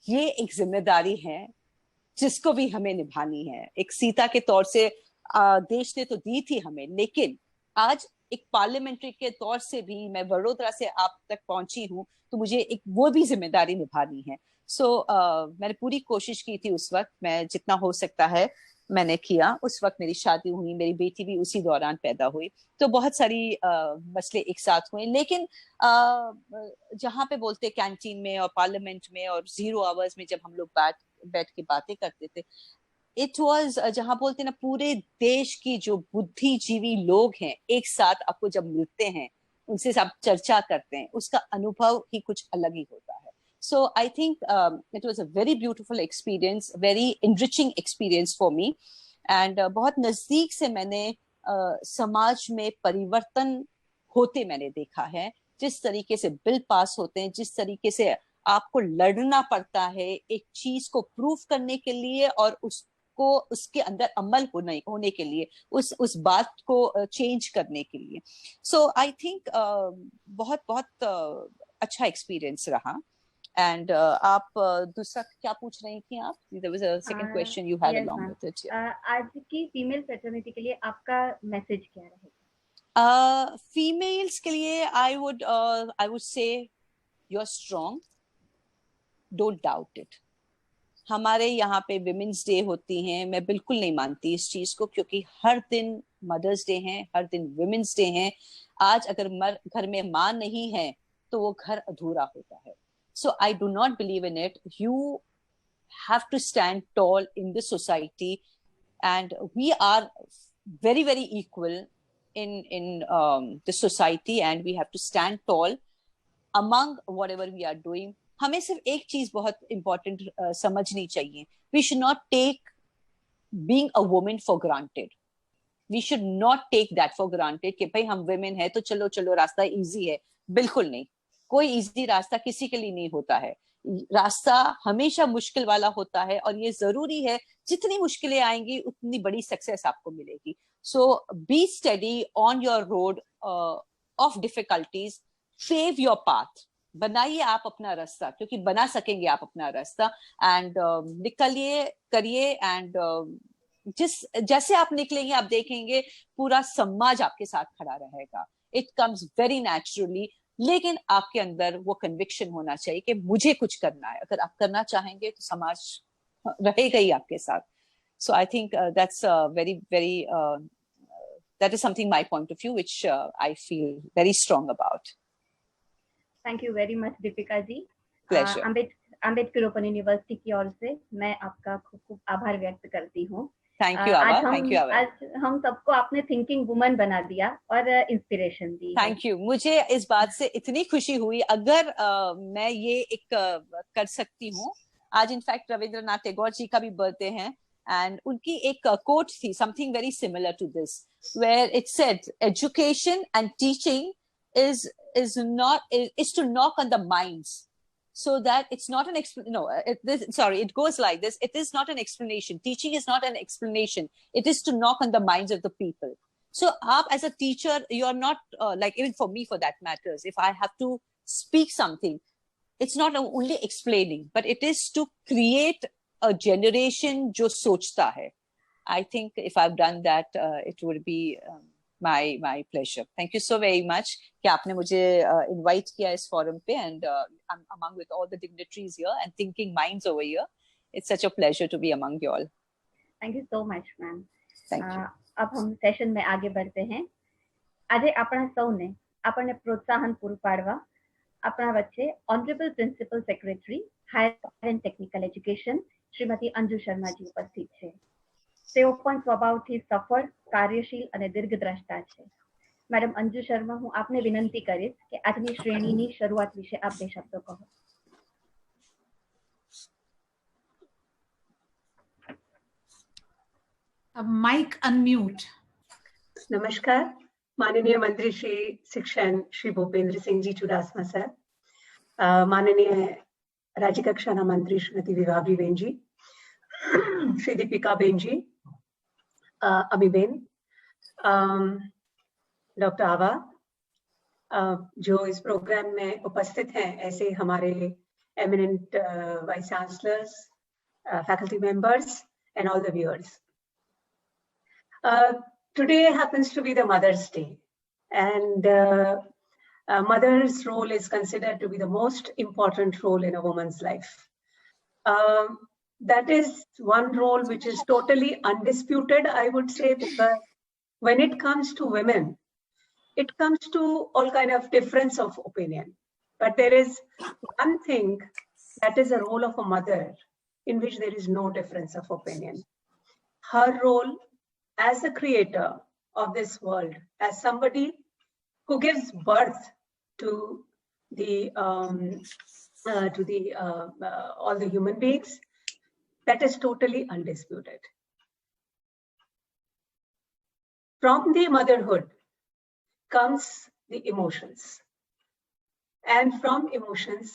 ये एक जिम्मेदारी है जिसको भी हमें निभानी है। एक सीता के तौर से देश ने तो दी थी हमें, लेकिन आज एक पार्लियामेंट्री के तौर से भी मैं वडोदरा से आप तक पहुंची हूँ, तो मुझे एक वो भी जिम्मेदारी निभानी है। सो मैंने पूरी कोशिश की थी उस वक्त, मैं जितना हो सकता है मैंने किया। उस वक्त मेरी शादी हुई, मेरी बेटी भी उसी दौरान पैदा हुई, तो बहुत सारी मसले एक साथ हुए। लेकिन जहाँ पे बोलते कैंटीन में और पार्लियामेंट में और 0 आवर्स में जब हम लोग बैठ के बातें करते थे, इट वॉज जहाँ बोलते ना, पूरे देश की जो बुद्धिजीवी लोग हैं एक साथ आपको जब मिलते हैं, उनसे आप चर्चा करते हैं, उसका अनुभव ही कुछ अलग ही होता है। So I think it was a very beautiful experience, very enriching experience for me, and बहुत नजदीक से मैंने समाज में परिवर्तन होते मैंने देखा है। जिस तरीके से बिल पास होते हैं, जिस तरीके से आपको लड़ना पड़ता है एक चीज को प्रूफ करने के लिए और उसको उसके अंदर अमल होने के लिए, उस बात को चेंज करने के लिए। सो आई थिंक बहुत बहुत अच्छा एक्सपीरियंस रहा। And आप दूसरा क्या पूछ रही थी आप? There was a second question you had yes, along with it. Yeah. आज की फीमेल फ्रेटर्निटी के लिए आपका मैसेज क्या रहेगा? Females के लिए I would say you're strong. Don't doubt it. हमारे यहाँ पे विमेंस डे होती हैं, मैं बिल्कुल नहीं मानती इस चीज को, क्योंकि हर दिन मदर्स डे है, हर दिन विमेंस डे है. आज अगर घर में माँ नहीं है तो वो घर अधूरा होता है. So I do not believe in it. You have to stand tall in the society, and we are very, very equal in the society, and we have to stand tall among whatever we are doing. हमें सिर्फ एक चीज बहुत important समझनी चाहिए. We should not take being a woman for granted. We should not take that for granted कि भाई हम women है तो चलो चलो रास्ता easy है. बिल्कुल नहीं. कोई इजी रास्ता किसी के लिए नहीं होता है. रास्ता हमेशा मुश्किल वाला होता है, और ये जरूरी है जितनी मुश्किलें आएंगी उतनी बड़ी सक्सेस आपको मिलेगी. So be steady on your road of difficulties. Save your path. बनाइए आप अपना रास्ता, क्योंकि बना सकेंगे आप अपना रास्ता. एंड निकलिए, करिए. एंड जैसे आप निकलेंगे आप देखेंगे पूरा समाज आपके साथ खड़ा रहेगा. It comes very naturally. लेकिन आपके अंदर वो कन्विक्शन होना चाहिए कि मुझे कुछ करना है. अगर आप करना चाहेंगे तो समाज रहेगा ही आपके साथ. So I think that's very very that is something my point of view which I feel very strong about. Thank you very much Deepika ji. Pleasure. Ambedkar open university की ओर से मैं आपका खूब खूब आभार व्यक्त करती हूँ. Thank you, Ava. Thank you, Ava. आज हम सबको आपने थिंकिंग वुमन बना दिया और इंस्पिरेशन दी. Thank you. मुझे इस बात से इतनी खुशी हुई. अगर मैं ये एक कर सकती हूँ. आज इनफैक्ट रविंद्रनाथ टैगोर जी का भी बर्थडे है, एंड उनकी एक कोट थी, something very similar to this, where it said education and teaching is to knock on the minds, so that it's not an it goes like this. It is not an explanation. Teaching is not an explanation. It is to knock on the minds of the people. So aap as a teacher, you're not like, even for me for that matters, if I have to speak something, it's not only explaining, but it is to create a generation jo sochta hai. I think if I've done that, it would be my pleasure. Thank you so very much कि आपने मुझे invite किया इस forum पे, and I'm among with all the dignitaries here and thinking minds over here. It's such a pleasure to be among you all. Thank you so much, ma'am. Thank you. अब हम session में आगे बढ़ते हैं. આજે આપણા સૌને આપણને પ્રોત્સાહન પૂરું પાડવા આપણા વચ્ચે honourable principal secretary higher and technical education Shrimati Anju Sharmaji ઉપસ્થિત છે. તેઓ પણ સ્વભાવથી સફળ, કાર્યશીલ અને દીર્ઘદ્રષ્ટા છે. મેડમ અંજુ શર્મા, હું આપને વિનંતી કરીશ કે આજની શ્રેણીની શરૂઆત વિશે આપ બે શબ્દો કહો. Mic unmute. नमस्कार. माननीय मंत्री श्री शिक्षण श्री भूपेंद्र सिंह जी चुडासमा सर, माननीय राज्य कक्षाना मंत्री श्रीमती विभावरी बेन जी, श्री दीपिका बेन जी, अमीबेन, डॉक्टर आवा, जो इस प्रोग्राम में उपस्थित हैं, ऐसे हमारे eminent vice chancellors, faculty members and all the viewers. Today happens to be the Mother's Day, and mother's role is considered to be the most important role in a woman's life. That is one role which is totally undisputed, I would say, because when it comes to women, it comes to all kind of difference of opinion. But there is one thing, that is a role of a mother in which there is no difference of opinion. Her role as a creator of this world, as somebody who gives birth to all the human beings, that is totally undisputed. From the motherhood comes the emotions, and from emotions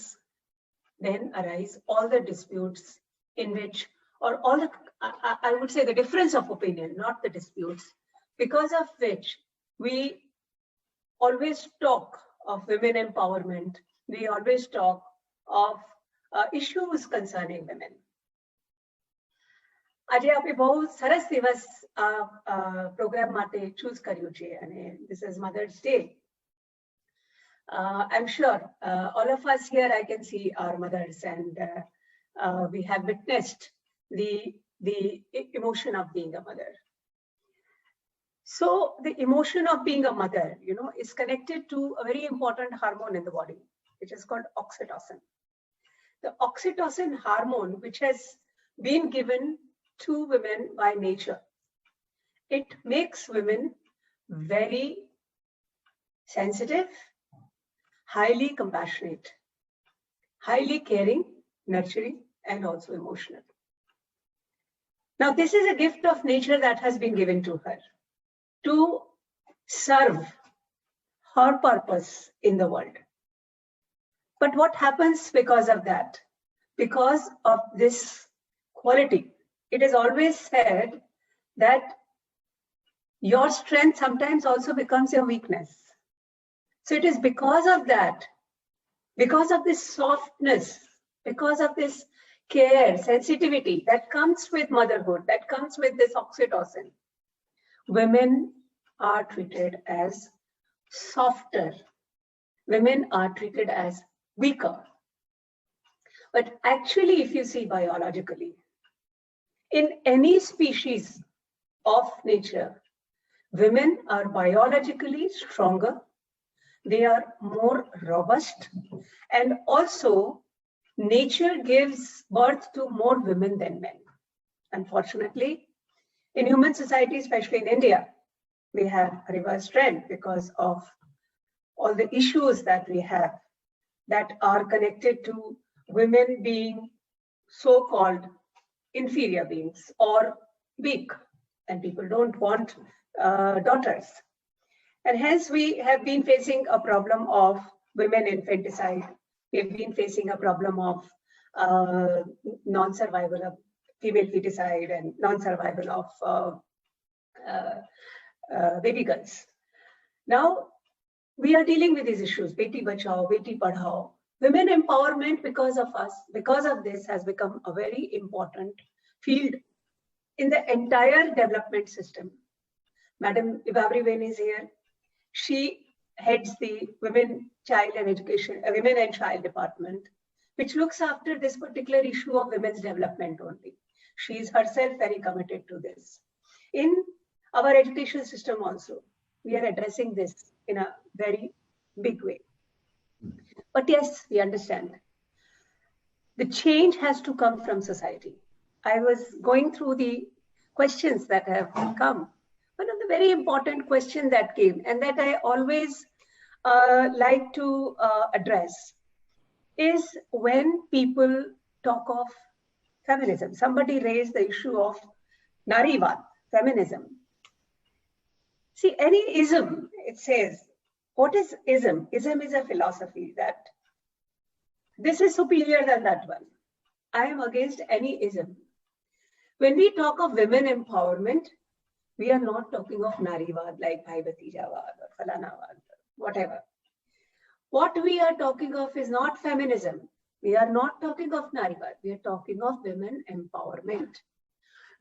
then arise all the disputes in which, or all the, I would say, the difference of opinion, not the disputes, because of which we always talk of women empowerment. We always talk of issues concerning women. આજે આપણે બહુ સરસ દિવસ programme માટે choose કર્યું છે અને this is Mother's Day. I'm sure all of us here, I can see our mothers, and we have witnessed the emotion of being a mother. So the emotion of being a mother, you know, is connected to a very important hormone in the body, which is called oxytocin. The oxytocin hormone, which has been given to women by nature, it makes women very sensitive, highly compassionate, highly caring, nurturing, and also emotional. Now, this is a gift of nature that has been given to her to serve her purpose in the world. But what happens because of that? Because of this quality, it is always said that your strength sometimes also becomes your weakness. So it is because of that, because of this softness, because of this care, sensitivity that comes with motherhood, that comes with this oxytocin, women are treated as softer. Women are treated as weaker. But actually, if you see biologically, in any species of nature, women are biologically stronger, they are more robust, and also nature gives birth to more women than men. Unfortunately, in human society, especially in India, we have a reverse trend because of all the issues that we have that are connected to women being so-called inferior beings or weak, and people don't want daughters. And hence we have been facing a problem of women infanticide. We've been facing a problem of non-survival of female feticide and non-survival of baby girls. Now, we are dealing with these issues, Beti Bachao, Beti Padhao. Women empowerment because of us, because of this, has become a very important field in the entire development system. Madam Ibabri-Ven is here. She heads the Women and Child Department, which looks after this particular issue of women's development only. She is herself very committed to this. In our education system also, we are addressing this in a very big way. But yes, we understand. The change has to come from society. I was going through the questions that have come. One of the very important questions that came, and that I always like to address, is when people talk of feminism. Somebody raised the issue of Narivad, feminism. See, any ism, it says, what is ism? Ism is a philosophy that this is superior than that one. I am against any ism. When we talk of women empowerment, we are not talking of Narivad like Bhai Bhatijavad or Falanavad, whatever. What we are talking of is not feminism. We are not talking of Narivad. We are talking of women empowerment.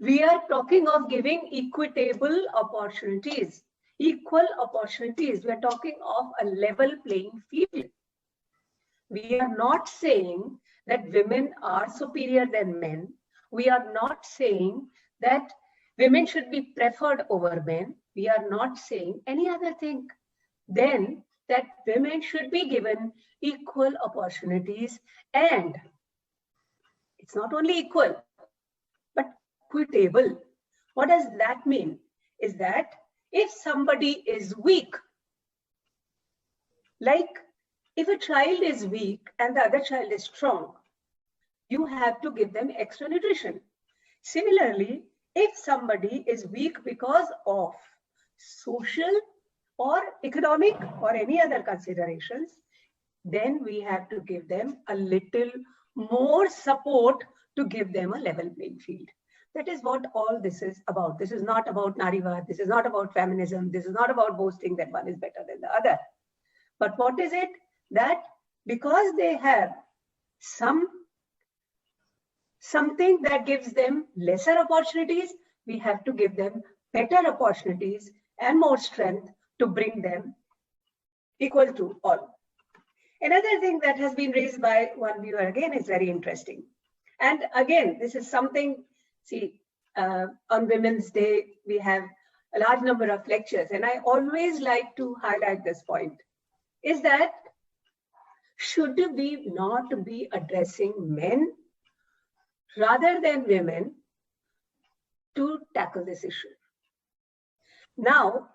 We are talking of giving equitable opportunities, equal opportunities. We are talking of a level playing field. We are not saying that women are superior than men. We are not saying that women should be preferred over men. We are not saying any other thing than that women should be given equal opportunities, and it's not only equal, but equitable. What does that mean? Is that if somebody is weak, like if a child is weak and the other child is strong, you have to give them extra nutrition. Similarly, if somebody is weak because of social or economic or any other considerations, then we have to give them a little more support to give them a level playing field. That is what all this is about. This is not about Narivad. This is not about feminism. This is not about boasting that one is better than the other. But what is it? That because they have some something that gives them lesser opportunities, we have to give them better opportunities and more strength to bring them equal to all. Another thing that has been raised by one viewer again is very interesting. And again, this is something, see, on Women's Day, we have a large number of lectures, and I always like to highlight this point, is that should we not be addressing men rather than women to tackle this issue? Now,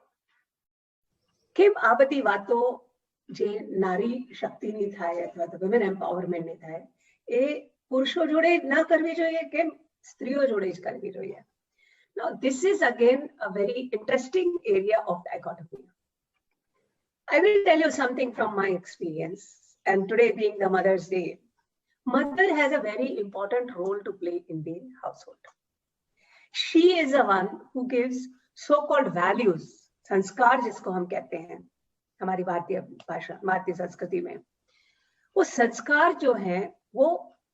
કેમ આ બધી વાતો જે નારી શક્તિની થાય અથવા તો women empowerment ની થાય એ પુરુષો જોડે ના કરવી જોઈએ, કેમ સ્ત્રીઓ જોડે જ કરવી જોઈએ? Now, this is again a very interesting area of dichotomy. I will tell you something from my experience, and today being the Mother's Day, mother has a very important role to play in the household. She is the one who gives so-called values, संस्कार जिसको हम कहते हैं हमारी भारतीय भाषा, भारतीय संस्कृति में, वो संस्कार जो है वो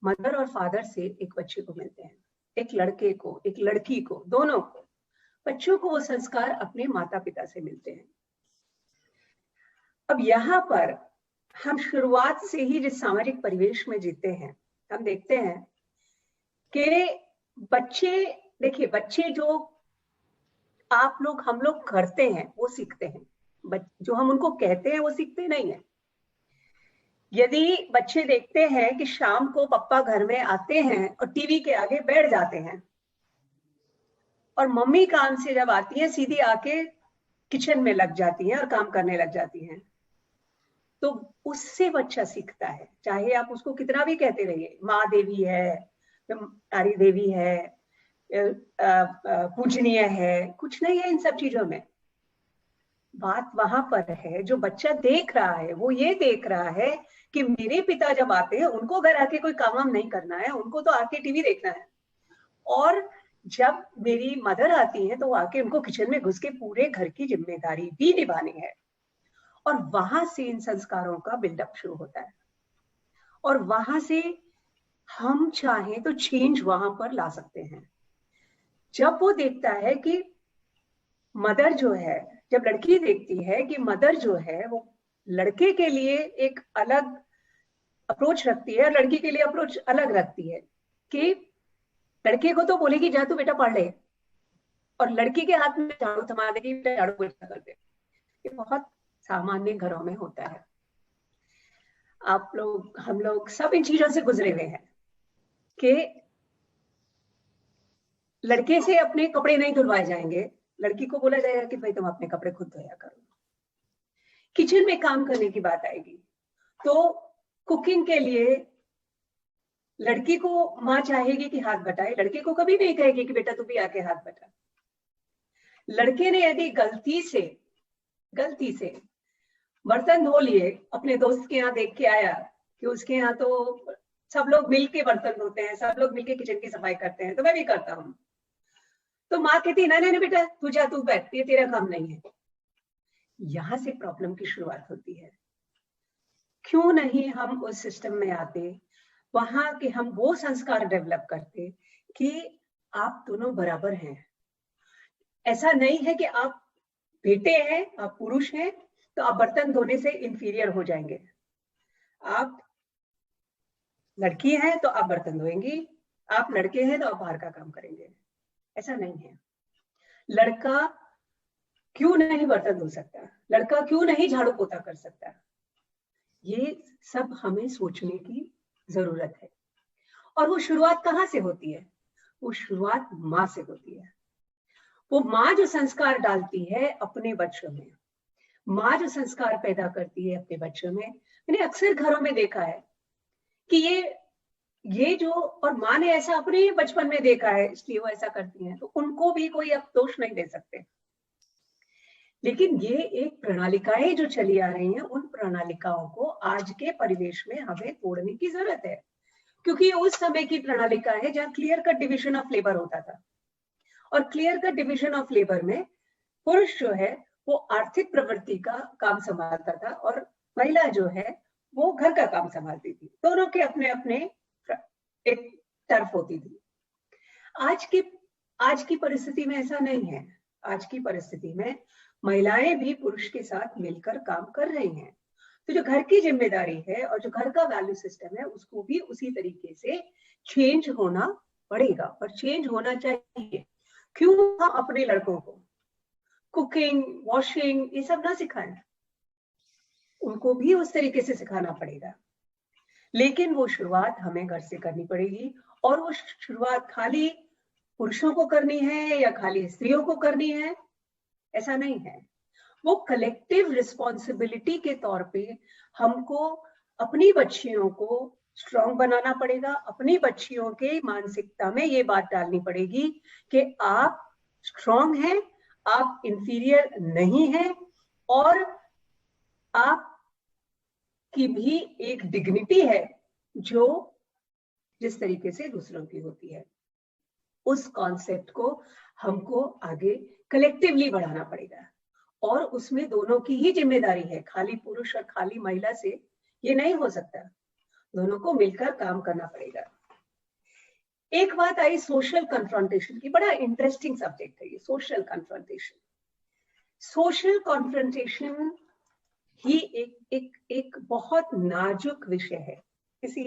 मदर और फादर से एक बच्चे को मिलते हैं, एक लड़के को, एक लड़की को, दोनों को, बच्चों को वो संस्कार अपने माता पिता से मिलते हैं। अब यहाँ पर हम शुरुआत से ही जिस सामाजिक परिवेश में जीते हैं, हम देखते हैं कि बच्चे, देखिए बच्चे जो आप लोग हम लोग करते हैं वो सीखते हैं, जो हम उनको कहते हैं वो सीखते नहीं है। यदि बच्चे देखते हैं कि शाम को पापा घर में आते हैं और टीवी के आगे बैठ जाते हैं और मम्मी काम से जब आती है सीधी आके किचन में लग जाती हैं और काम करने लग जाती हैं, तो उससे बच्चा सीखता है। चाहे आप उसको कितना भी कहते रहिए, माँ देवी है, नारी देवी है, पूजनीय है, कुछ नहीं है इन सब चीजों में। बात वहां पर है, जो बच्चा देख रहा है वो ये देख रहा है कि मेरे पिता जब आते हैं उनको घर आके कोई काम नहीं करना है, उनको तो आके टीवी देखना है, और जब मेरी मदर आती है तो वो आके उनको किचन में घुस के पूरे घर की जिम्मेदारी भी निभानी है। और वहां से इन संस्कारों का बिल्डअप शुरू होता है, और वहां से हम चाहें तो चेंज वहां पर ला सकते हैं। जब वो देखता है कि मदर जो है, जब लड़की देखती है कि मदर जो है वो लड़के के लिए एक अलग अप्रोच रखती है, लड़की के लिए अप्रोच अलग रखती है, कि लड़के को तो बोलेगी जा तू बेटा पढ़ ले, और लड़की के हाथ में झाड़ू थमा देगी, बेटा झाड़ू पोछा कर दे। ये बहुत सामान्य घरों में होता है। आप लोग, हम लोग सब इन चीजों से गुजरे हुए हैं कि लड़के से अपने कपड़े नहीं धुलवाए जाएंगे, लड़की को बोला जाएगा कि भाई तुम अपने कपड़े खुद धोया करो। किचन में काम करने की बात आएगी तो कुकिंग के लिए लड़की को माँ चाहेगी कि हाथ बटाए, लड़के को कभी नहीं कहेगी कि बेटा तू भी आके हाथ बटा। लड़के ने यदि गलती से बर्तन धो लिए, अपने दोस्त के यहाँ देख के आया कि उसके यहाँ तो सब लोग मिलके बर्तन धोते हैं, सब लोग मिलके किचन की सफाई करते हैं, तो मैं भी करता हूँ, तो माँ कहती नहीं बेटा तू जा, तू बैठ, ये तेरा काम नहीं है। यहां से प्रॉब्लम की शुरुआत होती है। क्यों नहीं हम उस सिस्टम में आते वहां के, हम वो संस्कार डेवलप करते कि आप दोनों बराबर हैं। ऐसा नहीं है कि आप बेटे हैं, आप पुरुष हैं तो आप बर्तन धोने से इंफीरियर हो जाएंगे, आप लड़की हैं तो आप बर्तन धोएंगी, आप लड़के हैं तो आप बाहर का काम करेंगे। ऐसा नहीं है। लड़का क्यों नहीं बर्तन धो सकता, लड़का क्यों नहीं झाड़ू पोता कर सकता, ये सब हमें सोचने की जरूरत है। और वो शुरुआत कहाँ से होती है? वो शुरुआत माँ से होती है। वो माँ जो संस्कार डालती है अपने बच्चों में, माँ जो संस्कार पैदा करती है अपने बच्चों में। मैंने अक्सर घरों में देखा है कि ये जो, और माँ ने ऐसा अपने बचपन में देखा है इसलिए वो ऐसा करती हैं, तो उनको भी कोई अब दोष नहीं दे सकते। लेकिन ये एक प्रणालिकाएं जो चली आ रही हैं, उन प्रणालिकाओं को आज के परिवेश में हमें तोड़ने की जरूरत है, क्योंकि उस समय की प्रणालिका है जहाँ clear cut division of labour होता था, और clear cut division of labour में पुरुष जो है वो आर्थिक प्रवृत्ति का काम संभालता था और महिला जो है वो घर का काम संभालती थी। दोनों के अपने अपने एक टर्फ होती थी। आज की परिस्थिति में ऐसा नहीं है। आज की परिस्थिति में महिलाएं भी पुरुष के साथ मिलकर काम कर रही हैं। तो जो घर की जिम्मेदारी है और जो घर का वैल्यू सिस्टम है उसको भी उसी तरीके से चेंज होना पड़ेगा और चेंज होना चाहिए। क्यों हम अपने लड़कों को कुकिंग, वॉशिंग ये सब ना सिखाएं? उनको भी उस तरीके से सिखाना पड़ेगा, लेकिन वो शुरुआत हमें घर से करनी पड़ेगी। और वो शुरुआत खाली पुरुषों को करनी है या खाली स्त्रियों को करनी है, ऐसा नहीं है। वो कलेक्टिव रिस्पॉन्सिबिलिटी के तौर पे हमको अपनी बच्चियों को स्ट्रांग बनाना पड़ेगा। अपनी बच्चियों के मानसिकता में ये बात डालनी पड़ेगी कि आप स्ट्रांग हैं, आप इंफीरियर नहीं हैं और आप की भी एक डिग्निटी है जो जिस तरीके से दूसरों की होती है। उस कॉन्सेप्ट को हमको आगे कलेक्टिवली बढ़ाना पड़ेगा और उसमें दोनों की ही जिम्मेदारी है। खाली पुरुष और खाली महिला से ये नहीं हो सकता, दोनों को मिलकर काम करना पड़ेगा। एक बात आई सोशल कन्फ्रंटेशन की, बड़ा इंटरेस्टिंग सब्जेक्ट है ये सोशल कन्फ्रंटेशन। सोशल कन्फ्रंटेशन ही एक बहुत नाजुक विषय है। किसी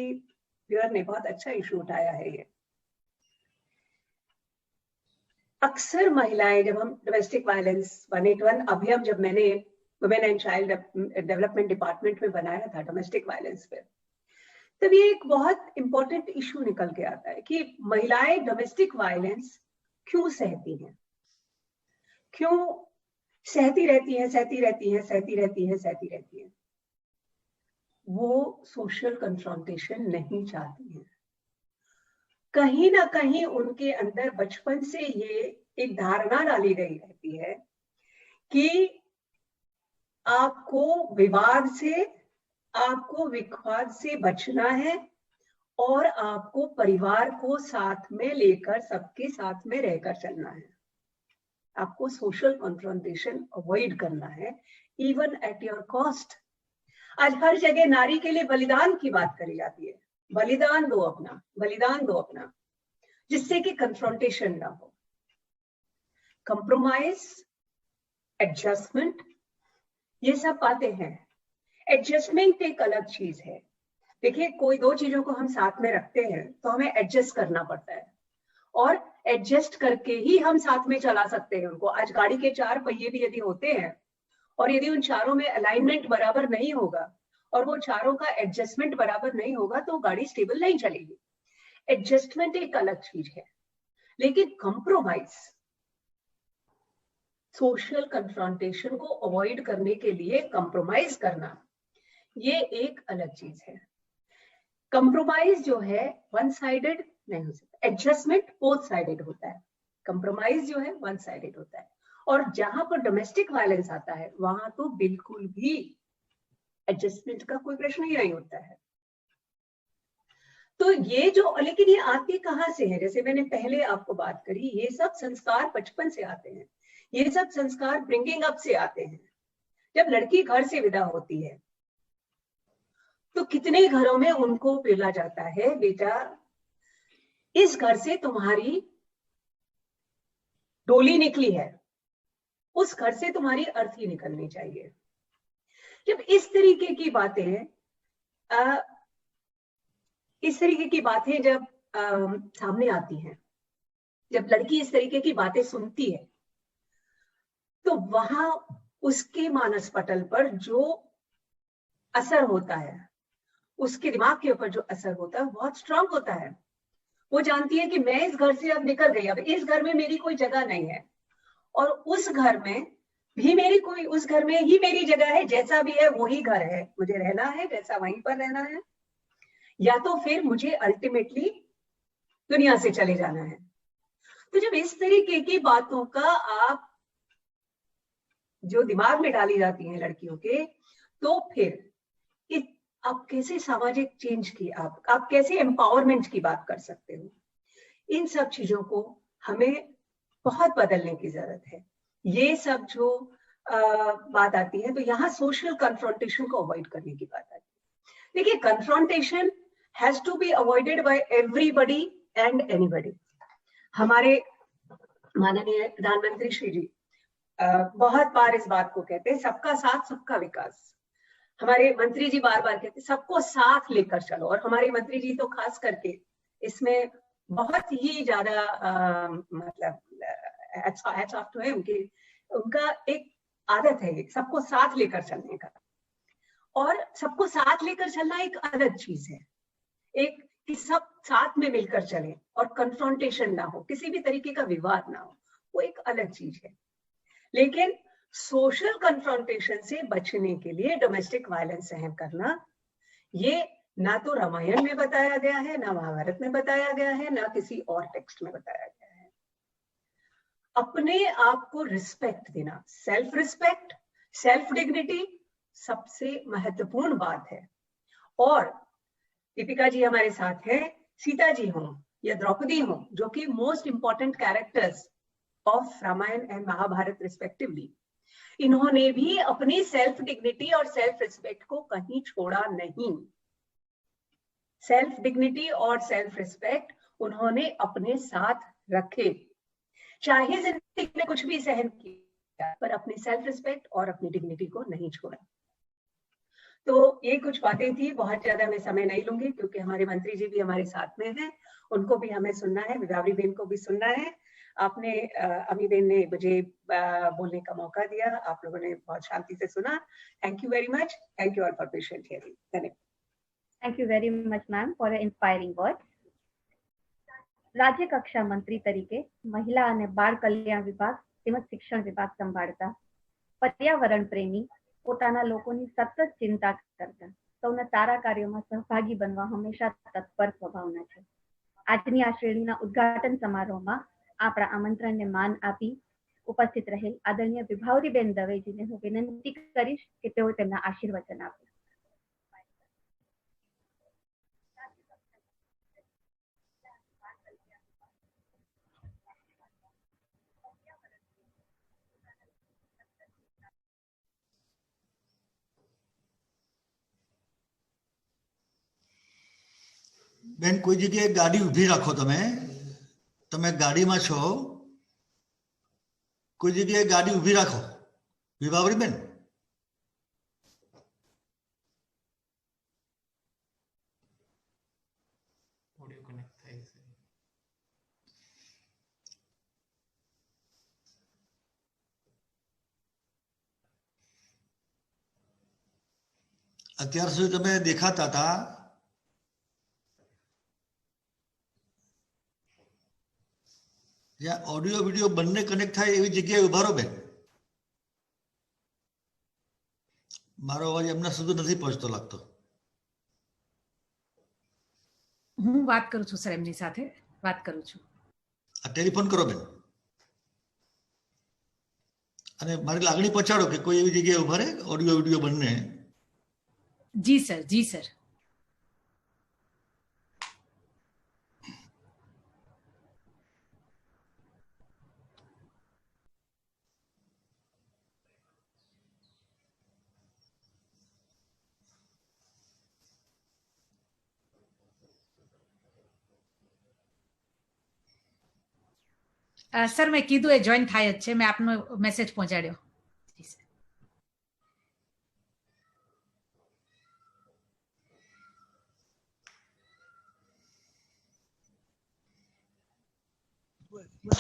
व्यूअर ने बहुत अच्छा इशू उठाया है ये। अक्सर महिलाएं, जब हम डोमेस्टिक वायलेंस 181 अभियान जब मैंने women and child development department में बनाया था डोमेस्टिक वायलेंस पे, तब ये एक बहुत इंपॉर्टेंट इशू निकल के आता है कि महिलाएं डोमेस्टिक वायलेंस क्यों सहती हैं, क्यों सहती रहती हैं। वो सोशल कन्फ्रंटेशन नहीं चाहती हैं। कहीं ना कहीं उनके अंदर बचपन से ये एक धारणा डाली गई रहती है कि आपको विवाद से, आपको विवाद से बचना है और आपको परिवार को साथ में लेकर सबके साथ में रहकर चलना है। आपको सोशल कन्फ्रंटेशन अवॉइड करना है, इवन एट योर कॉस्ट। आज हर जगह नारी के लिए बलिदान की बात करी जाती है। बलिदान दो अपना, जिससे कि कन्फ्रंटेशन ना हो। कंप्रोमाइज, एडजस्टमेंट, ये सब बातें हैं। एडजस्टमेंट एक अलग चीज है। देखिए, कोई दो चीजों को हम साथ में रखते हैं तो हमें एडजस्ट करना पड़ता है और एडजस्ट करके ही हम साथ में चला सकते हैं उनको। आज गाड़ी के 4 पहिए भी यदि होते हैं और यदि उन चारों में अलाइनमेंट बराबर नहीं होगा और वो चारों का एडजस्टमेंट बराबर नहीं होगा तो गाड़ी स्टेबल नहीं चलेगी। एडजस्टमेंट एक अलग चीज है, लेकिन कंप्रोमाइज, सोशल कन्फ्रंटेशन को अवॉइड करने के लिए कंप्रोमाइज करना, ये एक अलग चीज है। कंप्रोमाइज जो है वन साइडेड नहीं हो सकता, एडजस्टमेंट बोथ साइडेड होता है। कंप्रोमाइज जो है वन साइडेड होता है। और जहां पर डोमेस्टिक वायलेंस आता है वहां तो बिल्कुल भी एडजस्टमेंट का कोई प्रश्न ही नहीं होता है। तो ये जो, लेकिन ये आते कहां से है? जैसे मैंने पहले आपको बात करी, ये सब संस्कार बचपन से आते हैं, ये सब संस्कार ब्रिंगिंग अप से आते हैं। जब लड़की घर से विदा होती है तो कितने घरों में उनको बोला जाता है, बेटा इस घर से तुम्हारी डोली निकली है, उस घर से तुम्हारी अर्थी निकलनी चाहिए। जब इस तरीके की बातें जब सामने आती हैं, जब लड़की इस तरीके की बातें सुनती है, तो वहां उसके मानस पटल पर जो असर होता है, उसके दिमाग के ऊपर जो असर होता है बहुत स्ट्रांग होता है। वो जानती है कि मैं इस घर से अब निकल गई, अब इस घर में मेरी कोई जगह नहीं है और उस घर में भी उस घर में ही मेरी जगह है। जैसा भी है वही घर है, मुझे रहना है जैसा वहीं पर रहना है, या तो फिर मुझे अल्टीमेटली दुनिया से चले जाना है। तो जब इस तरीके की बातों का आप जो दिमाग में डाली जाती हैं लड़कियों के, तो फिर आप कैसे सामाजिक चेंज की, आप कैसे एम्पावरमेंट की बात कर सकते हो? इन सब चीजों को हमें बहुत बदलने की जरूरत है। ये सब जो बात आती है, तो यहाँ सोशल कन्फ्रंटेशन को अवॉइड करने की बात आती है। देखिए, confrontation has to be avoided by everybody and anybody. हमारे माननीय प्रधानमंत्री श्री जी बहुत बार इस बात को कहते हैं, सबका साथ सबका विकास। हमारे मंत्री जी बार बार कहते हैं सबको साथ लेकर चलो, और हमारे मंत्री जी तो खास करके इसमें बहुत ही ज्यादा मतलब हैट्स ऑफ टू हिम कि उनका एक आदत है सबको साथ लेकर चलने का। और सबको साथ लेकर चलना एक अलग चीज है, एक कि सब साथ में मिलकर चले और कन्फ्रंटेशन ना हो, किसी भी तरीके का विवाद ना हो, वो एक अलग चीज है। लेकिन सोशल कन्फ्रंटेशन से बचने के लिए डोमेस्टिक वायलेंस सहन करना, ये ना तो रामायण में बताया गया है, ना महाभारत में बताया गया है, ना किसी और टेक्स्ट में बताया गया है। अपने आप को रिस्पेक्ट देना, सेल्फ रिस्पेक्ट, सेल्फ डिग्निटी सबसे महत्वपूर्ण बात है। और दीपिका जी हमारे साथ हैं, सीता जी हों या द्रौपदी हों, जो कि most important characters of Ramayana and Mahabharata respectively, इन्होंने भी अपनी सेल्फ डिग्निटी और सेल्फ रिस्पेक्ट को कहीं छोड़ा नहीं। सेल्फ डिग्निटी और सेल्फ रिस्पेक्ट उन्होंने अपने साथ रखे, चाहे जिंदगी में कुछ भी सहन किया, पर अपनी सेल्फ रिस्पेक्ट और अपनी डिग्निटी को नहीं छोड़ा। तो ये कुछ बातें थी, बहुत ज्यादा मैं समय नहीं लूंगी क्योंकि हमारे मंत्री जी भी हमारे साथ में हैं, उनको भी हमें सुनना है, विभावरी बेन को भी सुनना है। आपने अमी बेन ने मुझे बोलने का मौका दिया, आप लोगों ने बहुत शांति से सुना। Thank you very much, thank you all for patient hearing. धन्यवाद। Thank you very much, ma'am, for your inspiring words. રાજ્ય કક્ષા મંત્રી તરીકે મહિલા અને બાળ કલ્યાણ વિભાગ તેમજ શિક્ષણ વિભાગ સંભાળતા પર્યાવરણ પ્રેમી, પોતાના લોકોની સતત ચિંતા કરતા, સૌના સારા કાર્યોમાં સહભાગી બનવા હંમેશા તત્પર સ્વભાવના છે. આજની આ શ્રેણીના ઉદ્ઘાટન સમારોહમાં આપણા આમંત્રણને માન આપી ઉપસ્થિત રહેલ આદરણીય વિભાવરીબેન દવેજીને હું વિનંતી કરીશ કે તેઓ તેમના આશીર્વચન આપે. બેન, કોઈ જગ્યાએ ગાડી ઊભી રાખો, તમે ગાડીમાં છો, કોઈ જગ્યાએ ગાડી ઊભી રાખો. વિભાવરી બેન, અત્યાર સુધી તમે દેખાતા હતા, જ્યાં ઓડિયો વિડીયો બંને કનેક્ટ થાય એવી જગ્યાએ ઉભા રહો બેન. મારો અવાજ એમના સુધી નથી પહોંચતો લાગતો. હું વાત કરું છું સર, એમની સાથે વાત કરું છું. આ ટેલિફોન કરો બેન, અને મારી લાગણી પહોંચાડો કે કોઈ એવી જગ્યાએ ઉભા રહે, ઓડિયો વિડીયો બંને. જી સર, જી સર. સર મેં કીધું એ જોઈન થાય જ છે, મેં આપનો મેસેજ પહોંચાડ્યો.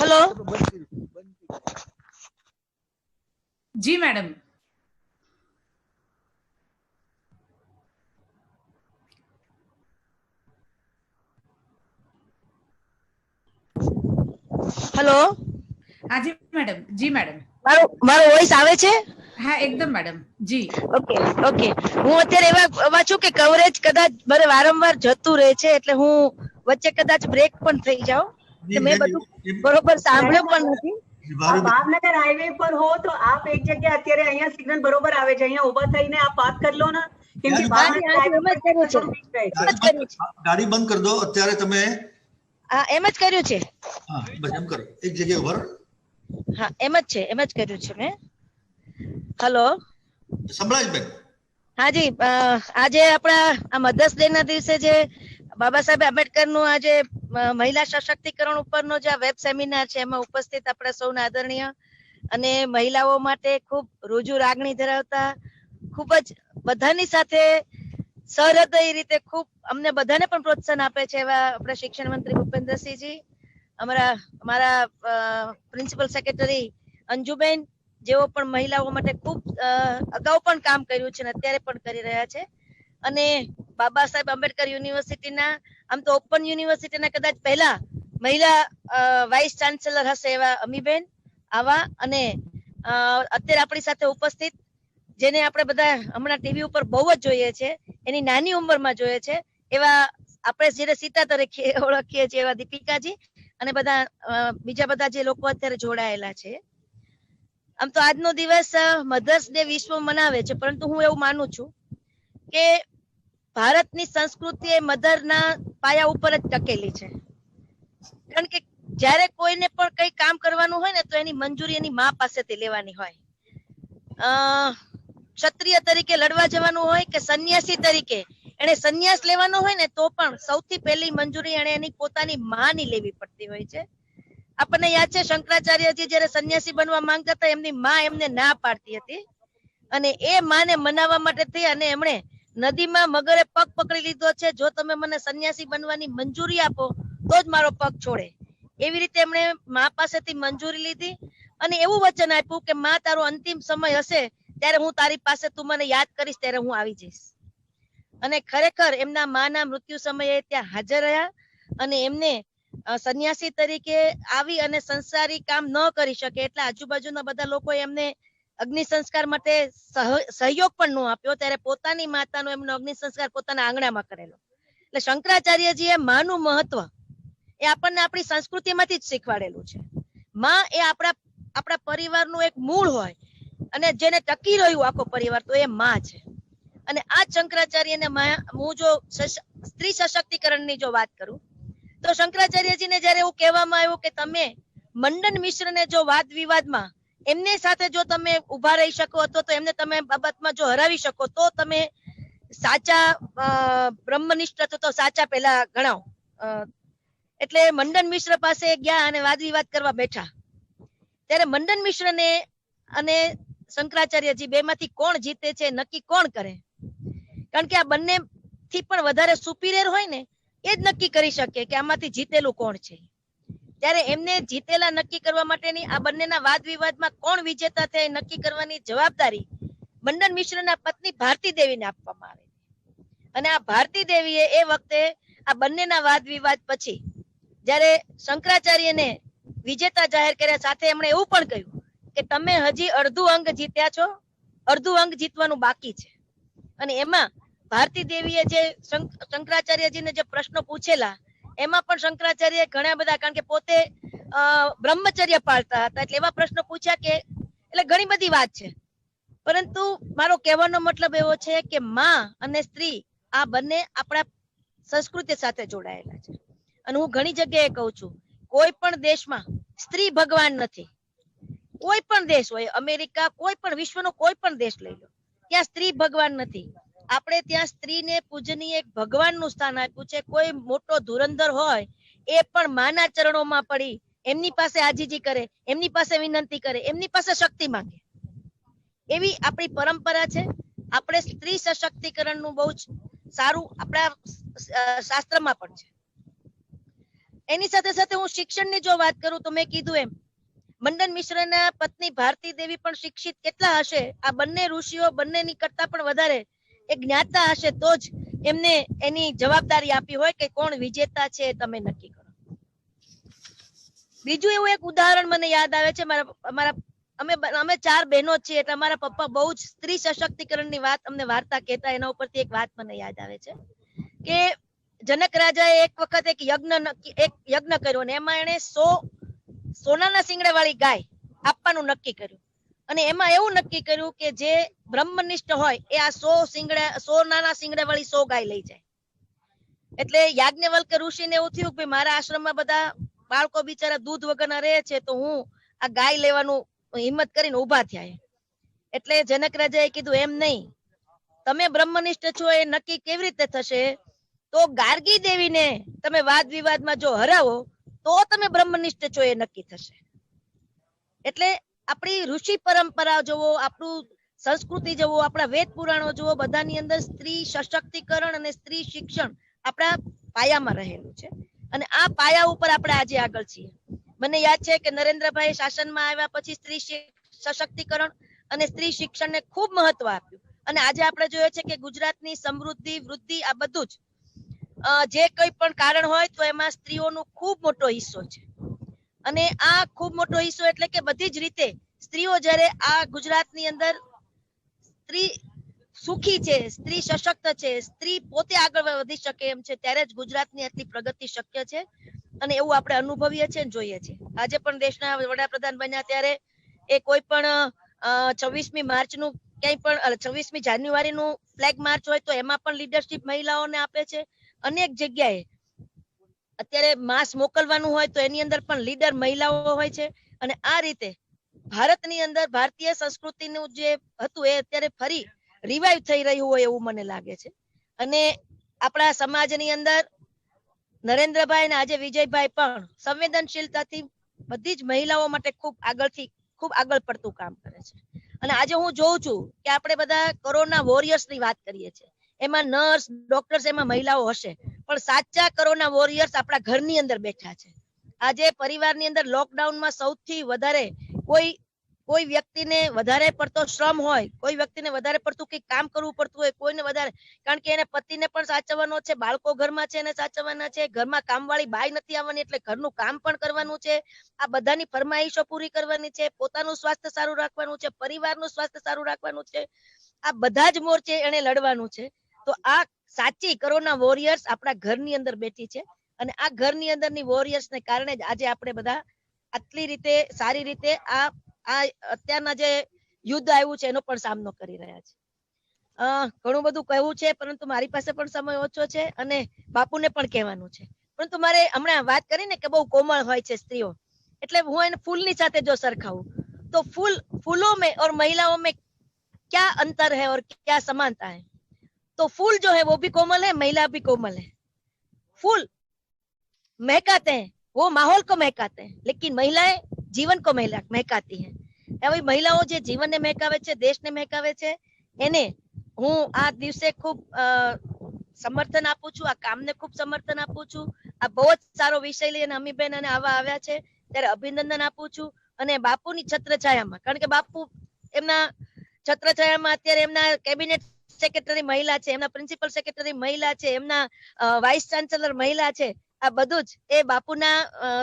हेलो जी मैडम. हेलो हाँ जी मैडम. जी मैडम. મારો વોઇસ આવે છે? હા એકદમ મેડમ. જી ઓકે ઓકે. હું અત્યારે એવા છું કે કવરેજ કદાચ મારે વારંવાર જતું રહે છે, એટલે હું વચ્ચે કદાચ બ્રેક પણ થઈ જાઉં. મેં બધું બરોબર સાંભળ્યું પણ નથી. ભાવનગર હાઈવે પર હો તો આપ એક જગ્યા અત્યારે અહીંયા સિગ્નલ બરોબર આવે છે, અહીંયા ઉભા થઈને આપ વાત કરી લો ના, કેમ કે ગાડી બંધ કરી દો અત્યારે તમે. હા એમ જ કર્યું છે. હા બસ એમ કરો, એક જગ્યાએ ઉભા રહો. હા એમ જ કર્યું છે મેં. હેલો સંભળાય બેન? હા જી. આજે આપણા આ મધર્સ ડે ના દિવસે જે બાબા સાહેબ આંબેડકર નું આજે મહિલા સશક્તિકરણ ઉપરનો જે વેબ સેમિનાર છે એમાં ઉપસ્થિત આપણે સૌના આદરણીય અને મહિલાઓ માટે ખૂબ રુજુ લાગણી ધરાવતા ખૂબ જ બધાની સાથે સહૃદય રીતે ખૂબ અમને બધાને પણ પ્રોત્સાહન આપે છે એવા આપણા શિક્ષણ મંત્રી ભૂપેન્દ્રસિંહજી, અમારા પ્રિન્સિપલ સેક્રેટરી અંજુબેન, જેઓ પણ મહિલાઓ માટે ખૂબ અગાઉ પણ કામ કર્યું છે અને અત્યારે પણ કરી રહ્યા છે. અને બાબા સાહેબ આંબેડકર યુનિવર્સિટીના, આમ તો ઓપન યુનિવર્સિટીના કદાચ પહેલા મહિલા વાઇસ ચાન્સેલર હશે એવા અમીબેન આવા, અને અત્યારે આપણી સાથે ઉપસ્થિત જેને આપણે બધા હમણાં ટીવી ઉપર બહુ જ જોઈએ છે, એની નાની ઉંમરમાં જોઈએ છે એવા આપણે જેને સીતા તરીકે ઓળખીએ છીએ એવા દીપિકાજી અને બધા બીજા બધા જે લોકો અત્યારે જોડાયેલા છે. આમ તો આજનો દિવસ મધર્સ ડે વિશ્વ મનાવે છે, પરંતુ હું એવું માનું છું કે ભારતની સંસ્કૃતિ એ મધરના પાયા ઉપર જ ટકેલી છે. કારણ કે જ્યારે કોઈને પણ કઈ કામ કરવાનું હોય ને તો એની મંજૂરી એની મા પાસેથી લેવાની હોય. ક્ષત્રિય તરીકે લડવા જવાનું હોય કે સંન્યાસી તરીકે એને સંન્યાસ લેવાનો હોય ને તો પણ સૌથી પહેલી મંજૂરી એને એની પોતાની માની લેવી પડતી હોય છે. આપણને યાદ છે શંકરાચાર્યજી જયારે સંન્યાસી બનવા માંગતા હતા એમની માં એમને ના પાડતી હતી, અને એ માને મનાવવા માટે થઈ અને એમણે નદીમાં મગરે પગ પકડી લીધો છે, જો તમે મને સંન્યાસી બનવાની મંજૂરી આપો તો જ મારો પગ છોડે. એવી રીતે એમણે મા પાસેથી મંજૂરી લીધી અને એવું વચન આપ્યું કે માં તારો અંતિમ સમય હશે ત્યારે હું તારી પાસે, તું મને યાદ કરીશ ત્યારે હું આવી જઈશ. અને ખરેખર એમના માના મૃત્યુ સમયે ત્યાં હાજર રહ્યા અને એમને સંન્યાસી તરીકે આવી અને સંસારી કામ ન કરી શકે એટલે આજુબાજુના બધા લોકોએ એમને અગ્નિ સંસ્કાર માટે સહયોગ પણ ન આપ્યો, ત્યારે પોતાની માતાનો એમનો અગ્નિ સંસ્કાર પોતાના આંગણામાં કરેલો. એટલે શંકરાચાર્યજી એ માનું મહત્વ એ આપણને આપણી સંસ્કૃતિમાંથી જ શીખવાડેલું છે. માં એ આપણા પરિવારનું એક મૂળ હોય અને જેને ટકી રહ્યું આખો પરિવાર તો એ માં છે. અને આ શંકરાચાર્યને હું જો સ્ત્રી સશક્તિકરણની જો વાત કરું તો શંકરાચાર્યજીને જયારે એવું કહેવામાં આવ્યું કે તમે મંડન મિશ્રને જો વાદ વિવાદમાં એમની સાથે જો તમે ઉભા રહી શકો અથવા તો એમને તમે બાબતમાં જો હરાવી શકો તો તમે સાચા બ્રહ્મનિષ્ઠ તો સાચા પેલા ગણાવ. એટલે મંડન મિશ્ર પાસે ગયા અને વાદ વિવાદ કરવા બેઠા, ત્યારે મંડન મિશ્રને અને શંકરાચાર્યજી બે માંથી કોણ જીતે છે નક્કી કોણ કરે? કારણ કે આ બંને થી પણ વધારે સુપીરિયર હોય ને એ જ નક્કી કરી શકે કે આમાંથી જીતેલું કોણ છે. ત્યારે એમને જીતેલા નક્કી કરવા માટેની આ બંનેના વાદ વિવાદમાં કોણ વિજેતા થાય નક્કી કરવાની જવાબદારી મંડન મિશ્રના પત્ની ભારતી દેવીને આપવામાં આવી. અને આ ભારતી દેવીએ એ વખતે આ બંનેના વાદ વિવાદ પછી જયારે શંકરાચાર્યને વિજેતા જાહેર કર્યા સાથે એમણે એવું પણ કહ્યું કે તમે હજી અડધું અંગ જીત્યા છો, અડધું અંગ જીતવાનું બાકી છે. અને એમાં ભારતી દેવીએ જે શંકરાચાર્યજીને જે પ્રશ્નો પૂછેલા એમાં પણ શંકરાચાર્ય ઘણા બધા, કારણ કે પોતે બ્રહ્મચર્ય પાળતા હતા એટલે એવા પ્રશ્નો પૂછ્યા કે એટલે ઘણી બધી વાત છે. પરંતુ મારો કહેવાનો મતલબ એવો છે કે માં અને સ્ત્રી આ બંને આપણા સંસ્કૃતિ સાથે જોડાયેલા છે. અને હું ઘણી જગ્યાએ કહું છું કોઈ પણ દેશમાં સ્ત્રી ભગવાન નથી. કોઈ પણ દેશ હોય, અમેરિકા, કોઈ પણ વિશ્વનો કોઈ પણ દેશ લઈ લો, ત્યાં સ્ત્રી ભગવાન નથી. આપણે ત્યાં સ્ત્રીને પૂજનીય એક ભગવાનનું સ્થાન આપ્યું છે. કોઈ મોટો ધુરંધર હોય એ પણ માના ચરણોમાં પડી એમની પાસે આજીજી કરે, એમની પાસે વિનંતી કરે, એમની પાસે શક્તિ માંગે, એવી આપણી પરંપરા છે. આપણે સ્ત્રી સશક્તિકરણનું બહુ જ સારું આપણા શાસ્ત્રમાં પણ છે. એની સાથે સાથે હું શિક્ષણની જો વાત કરું તો મેં કીધું એમ મંડન મિશ્રના પત્ની ભારતી દેવી પણ શિક્ષિત કેટલા હશે? આ બંને ઋષિઓ બંનેની કરતા પણ વધારે એ જ્ઞાતા હશે તો જ એમને એની જવાબદારી આપી હોય કે કોણ વિજેતા છે તમે નક્કી કરો. બીજું એવું એક ઉદાહરણ મને યાદ આવે છે. અમે 4 બહેનો છીએ એટલે અમારા પપ્પા બહુ જ સ્ત્રી સશક્તિકરણની વાત અમને વાર્તા કહેતા. એના ઉપરથી એક વાત મને યાદ આવે છે કે જનક રાજાએ એક વખત એક યજ્ઞ કર્યો અને એમાં એને 100 સોનાના શિંગડા વાળી ગાય આપવાનું નક્કી કર્યું. અને એમાં એવું નક્કી કર્યું કે જે બ્રહ્મનિષ્ઠ હોય એ આ 100 નાના શિંગડા વાળી 100 ગાય લઈ જાય. એટલે યાજ્ઞવલ્ક ઋષિને એવું થયું કે મારા આશ્રમમાં બધા બાળકો બિચારા દૂધ વગરના રહે છે તો હું આ ગાય લેવાનું હિંમત કરીને ઉભા થયા. એટલે જનક રાજાએ કીધું એમ નહીં, તમે બ્રહ્મનિષ્ઠ છો એ નક્કી કેવી રીતે થશે? તો ગાર્ગી દેવીને તમે વાદ વિવાદમાં જો હરાવો તો તમે બ્રહ્મનિષ્ઠ છો એ નક્કી થશે. એટલે આપણી ઋષિ પરંપરા જોવો, આપણું સંસ્કૃતિ જોવો, આપણા વેદ પુરાણો જોવો, બધાની અંદર સ્ત્રી સશક્તિકરણ અને સ્ત્રી શિક્ષણ આપણા પાયામાં રહેલું છે. અને આ પાયા ઉપર આપણે આજે આગળ છીએ. મને યાદ છે કે નરેન્દ્રભાઈ શાસનમાં આવ્યા પછી સ્ત્રી સશક્તિકરણ અને સ્ત્રી શિક્ષણને ખૂબ મહત્વ આપ્યું. અને આજે આપણે જોઈએ છે કે ગુજરાતની સમૃદ્ધિ, વૃદ્ધિ આ બધું જ જે કંઈ પણ કારણ હોય તો એમાં સ્ત્રીઓનો ખૂબ મોટો હિસ્સો છે. અને આ ખૂબ મોટો હિસ્સો એટલે કે બધી જ રીતે સ્ત્રીઓ જ્યારે આ ગુજરાતની અંદર સ્ત્રી સુખી છે, સ્ત્રી સશક્ત છે, સ્ત્રી પોતે આગળ વધી શકે એમ છે, ત્યારે જ ગુજરાતની આટલી પ્રગતિ શક્ય છે. અને એવું આપણે અનુભવીએ છીએ, જોઈએ છીએ. આજે પણ દેશના વડાપ્રધાન બન્યા ત્યારે એ કોઈ પણ 26મી માર્ચનું ક્યાંય પણ 26મી જાન્યુઆરીનું ફ્લેગ માર્ચ હોય તો એમાં પણ લીડરશિપ મહિલાઓને આપે છે. અનેક જગ્યાએ અત્યારે માસ મોકલવાનું હોય તો એની અંદર પણ લીડર મહિલાઓ હોય છે. અને આ રીતે ભારતની અંદર ભારતીય સંસ્કૃતિનું જે હતું એ અત્યારે ફરી રિવાઇવ થઈ રહ્યું હોય એવું મને લાગે છે. અને આપણા સમાજની અંદર નરેન્દ્રભાઈ અને આજે વિજયભાઈ પણ સંવેદનશીલતાથી બધી જ મહિલાઓ માટે ખૂબ આગળ પડતું કામ કરે છે. અને આજે હું જોઉં છું કે આપણે બધા કોરોના વોરિયર્સ ની વાત કરીએ છીએ, એમાં નર્સ, ડોક્ટર્સ એમાં મહિલાઓ હશે, પણ સાચા કોરોના વોરિયર્સ આપણા ઘરની અંદર બેઠા છે. આજે પરિવારની અંદર લોકડાઉનમાં સૌથી વધારે કોઈ વ્યક્તિને વધારે પડતો શ્રમ હોય, કોઈ વ્યક્તિને વધારે પડતું કઈ કામ કરવું પડતું હોય, કોઈને વધારે, કારણ કે એને પતિને પણ સાચવવાનો છે, બાળકો ઘરમાં છે એને સાચવવાના છે, ઘરમાં કામવાળી બાઈ નથી આવવાની એટલે ઘરનું કામ પણ કરવાનું છે, આ બધાની ફરમાઈશો પૂરી કરવાની છે, પોતાનું સ્વાસ્થ્ય સારું રાખવાનું છે, પરિવારનું સ્વાસ્થ્ય સારું રાખવાનું છે. આ બધા જ મોરચે એને લડવાનું છે. તો આ સાચી કોરોના વોરિયર્સ આપણા ઘરની અંદર બેઠી છે. અને આ ઘરની અંદરની વોરિયર્સને કારણે જ આજે આપણે બધા આટલી રીતે સારી રીતે આ અત્યારના જે યુદ્ધ આવ્યું છે એનો પણ સામનો કરી રહ્યા છે. ઘણું બધું કહેવું છે, પરંતુ મારી પાસે પણ સમય ઓછો છે અને બાપુને પણ કહેવાનું છે. પરંતુ મારે હમણાં વાત કરીને કે બહુ કોમળ હોય છે સ્ત્રીઓ, એટલે હું એને ફૂલની સાથે જો સરખાવું તો फूलों में और महिलाओं में क्या अंतर है और क्या समानता है? तो फूल जो है वो भी कोमल है, महिला भी कोमल है. फूल महकाते हैं, वो माहौल को महकाते हैं, लेकिन महिलाएं जीवन को महकाती हैं. એવી મહિલાઓ જે જીવનને મહેકાવે છે, દેશને મહેકાવે છે, એને હું આ દિવસે ખૂબ સમર્થન આપું છું, આ કામને ખૂબ સમર્થન આપું છું. આ બહુ જ સારો વિષય લઈને અમીબેન અને આવા આવ્યા છે ત્યારે અભિનંદન આપું છું. અને બાપુની છત્રછાયામાં, કારણ કે બાપુ એમના છત્રછાયામાં અત્યારે એમના કેબિનેટ સેક્રેટરી મહિલા છે, એમના પ્રિન્સિપલ સેક્રેટરી મહિલા છે, એમના વાઇસ ચાન્સેલર મહિલા છે. આ બધું જ એ બાપુના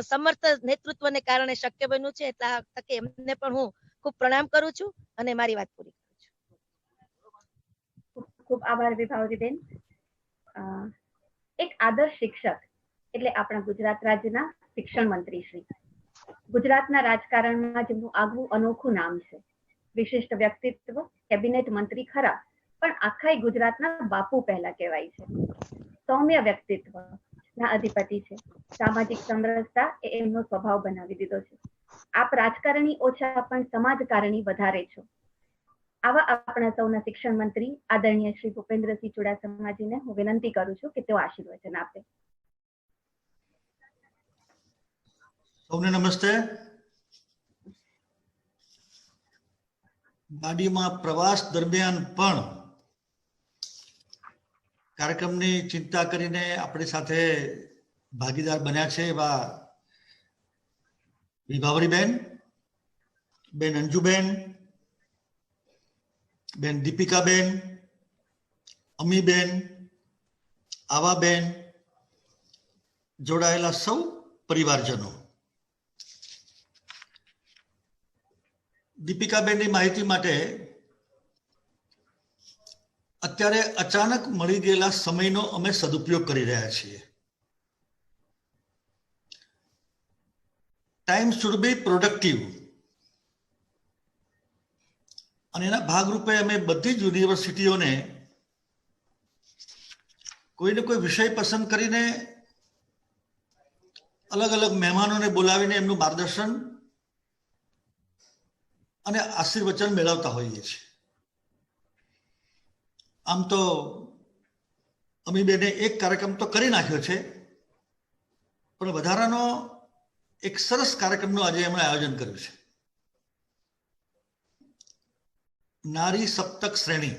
સમર્થ નેતૃત્વને કારણે શક્ય બન્યું છે. એટલે આ તકે એમને પણ હું ખૂબ પ્રણામ કરું છું અને મારી વાત પૂરી કરું છું. ખૂબ આભાર વિભાવરીબેન. એક આદર્શ શિક્ષક એટલે આપણા ગુજરાત રાજ્યના શિક્ષણ મંત્રી શ્રી. ગુજરાતના રાજકારણમાં જેમનું આગવું અનોખું નામ છે, વિશિષ્ટ વ્યક્તિત્વ, કેબિનેટ મંત્રી ખરા, પણ આખા ગુજરાતના બાપુ પહેલા કહેવાય છે. સૌમ્ય વ્યક્તિત્વ ના અધિપતિ છે. સામાજિક સમરસતા એ એમનો સ્વભાવ બનાવી દીધો છે. આપ રાજકારણી ઓછા પણ સમાજકારણી વધારે છો. આવા આપણા સૌના શિક્ષણ મંત્રી આદરણીય શ્રી ભૂપેન્દ્રસિંહ ચુડાસમાજીને હું વિનંતી કરું છું કે તેઓ આશીર્વચન આપે. સૌને નમસ્તે. ગાડીમાં પ્રવાસ દરમિયાન પણ કાર્યક્રમની ચિંતા કરીને આપણી સાથે ભાગીદાર બન્યા છે એવા વિભાવરીબેન, બેન અંજુબેન, બેન દીપિકાબેન, અમીબેન, આવાબેન, જોડાયેલા સૌ પરિવારજનો. દીપિકાબેનની માહિતી માટે અત્યારે અચાનક મળી ગયેલા સમયનો અમે સદુપયોગ કરી રહ્યા છીએ. ટાઈમ શુડ બી પ્રોડક્ટિવ અને એના ભાગરૂપે અમે બધી જ યુનિવર્સિટીઓને કોઈને કોઈ વિષય પસંદ કરીને અલગ અલગ મહેમાનોને બોલાવીને એમનું માર્ગદર્શન અને આશીર્વચન મેળવતા હોઈએ છીએ. આમ તો અમીબેને એક કાર્યક્રમ તો કરી નાખ્યો છે, પણ વધારાનો એક સરસ કાર્યક્રમનું આજે એમણે આયોજન કર્યું છે, નારી સપ્તક શ્રેણી.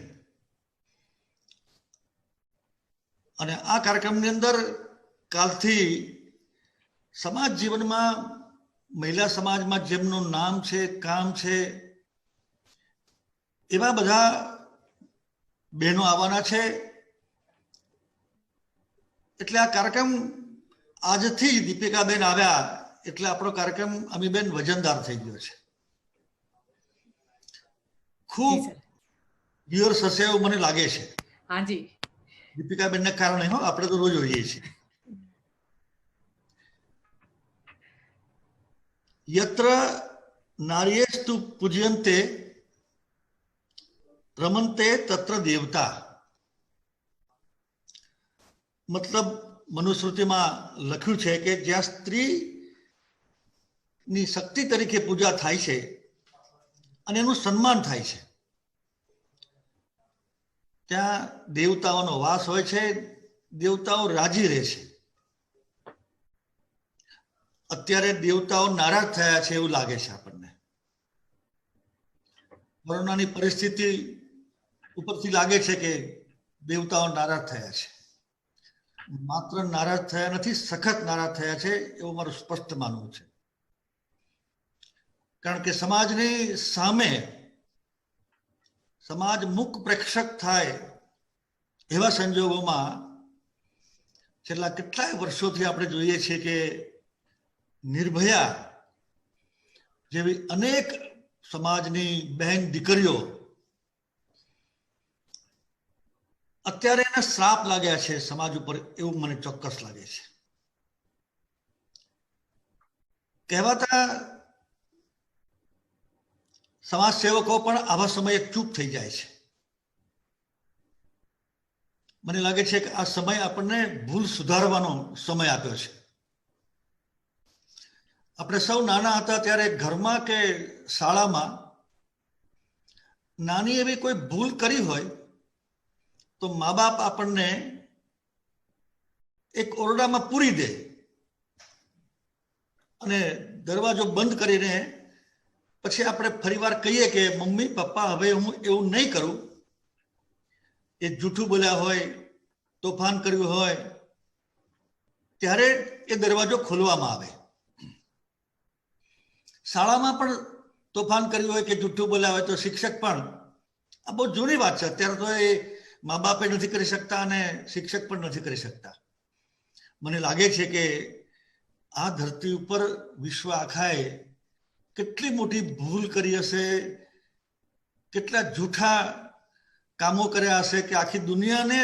અને આ કાર્યક્રમની અંદર કાલથી સમાજ જીવનમાં મહિલા સમાજમાં જેમનું નામ છે, કામ છે, એવા બધા બહેનો આવવાના છે. એટલે આ કાર્યક્રમ આજથી દીપિકાબેન આવ્યા એટલે આપણો કાર્યક્રમ અમીબેન વજનદાર થઈ ગયો છે. ખૂબ વ્યુઅર્સ હશે એવું મને લાગે છે. હાજી, દીપિકાબેન ને કારણે હો, આપણે તો રોજ હોઈએ છીએ. યત્ર નાર્યેસ્તુ પૂજ્યંતે રમંતે તત્ર દેવતા. મતલબ મનુસ્મૃતિમાં લખ્યું છે કે જ્યાં સ્ત્રીની શક્તિ તરીકે પૂજા થાય છે અને એનું સન્માન થાય છે, ત્યાં દેવતાઓનો વાસ હોય છે, દેવતાઓ રાજી રહે છે. અત્યારે દેવતાઓ નારાજ થયા છે એવું લાગે છે આપણને. કોરોનાની પરિસ્થિતિ ઉપરથી લાગે છે કે દેવતાઓ નારાજ થયા છે. માત્ર નારાજ થયા નથી, સખત નારાજ થયા છે એવું મારું સ્પષ્ટ માનવું છે. કારણ કે સમાજની સામે સમાજ મુખ પ્રેક્ષક થાય એવા સંજોગોમાં છેલ્લા કેટલાય વર્ષોથી આપણે જોઈએ છીએ કે નિર્ભયા જેવી અનેક સમાજની બહેન દીકરીઓ અત્યારે એને શ્રાપ લાગ્યા છે સમાજ ઉપર, એવું મને ચોક્કસ લાગે છે. કહેવાતા સમાજ સેવકો પણ આવા સમયે ચૂપ થઈ જાય છે. મને લાગે છે કે આ સમય આપણને ભૂલ સુધારવાનો સમય આપ્યો છે. આપણે સૌ નાના હતા ત્યારે ઘરમાં કે શાળામાં નાની એવી કોઈ ભૂલ કરી હોય તો મા બાપ આપણને એક ઓરડામાં પૂરી દે અને દરવાજો બંધ કરીને પછી આપણે ફરીવાર કહીએ કે મમ્મી પપ્પા હવે હું એવું નહીં કરું. એ જૂઠું બોલ્યા હોય, તોફાન કર્યું હોય, ત્યારે એ દરવાજો ખોલવામાં આવે. શાળામાં પણ તોફાન કર્યું હોય કે જૂઠું બોલ્યા હોય તો શિક્ષક પણ, આ બહુ જૂની વાત છે. અત્યારે તો એ મા બાપે નથી કરી શકતા અને શિક્ષક પણ નથી કરી શકતા. મને લાગે છે કે આ ધરતી ઉપર વિશ્વ આખાએ કેટલી મોટી ભૂલ કરી હશે, કેટલા જૂઠા કામો કર્યા હશે કે આખી દુનિયાને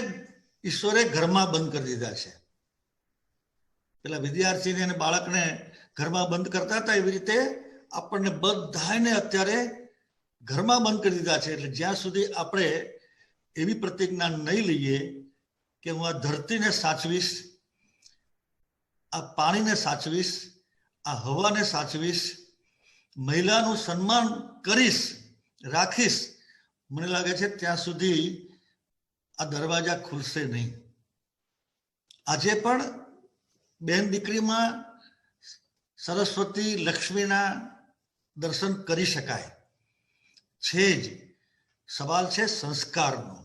ઈશ્વરે ઘરમાં બંધ કરી દીધા છે. પેલા વિદ્યાર્થીને અને બાળકને ઘરમાં બંધ કરતા હતા એવી રીતે આપણને બધાને અત્યારે ઘરમાં બંધ કરી દીધા છે. એટલે જ્યાં સુધી આપણે એવી પ્રતિજ્ઞા નહીં લઈએ કે હું આ ધરતીને સાચવીશ, આ પાણીને સાચવીશ, આ હવાને સાચવીશ, મહિલાનું સન્માન કરીશ, રાખીશ, મને લાગે છે ત્યાં સુધી આ દરવાજા ખુલશે નહીં. આજે પણ બેન દીકરીમાં સરસ્વતી લક્ષ્મીના દર્શન કરી શકાય છે જ. સવાલ છે સંસ્કારનો.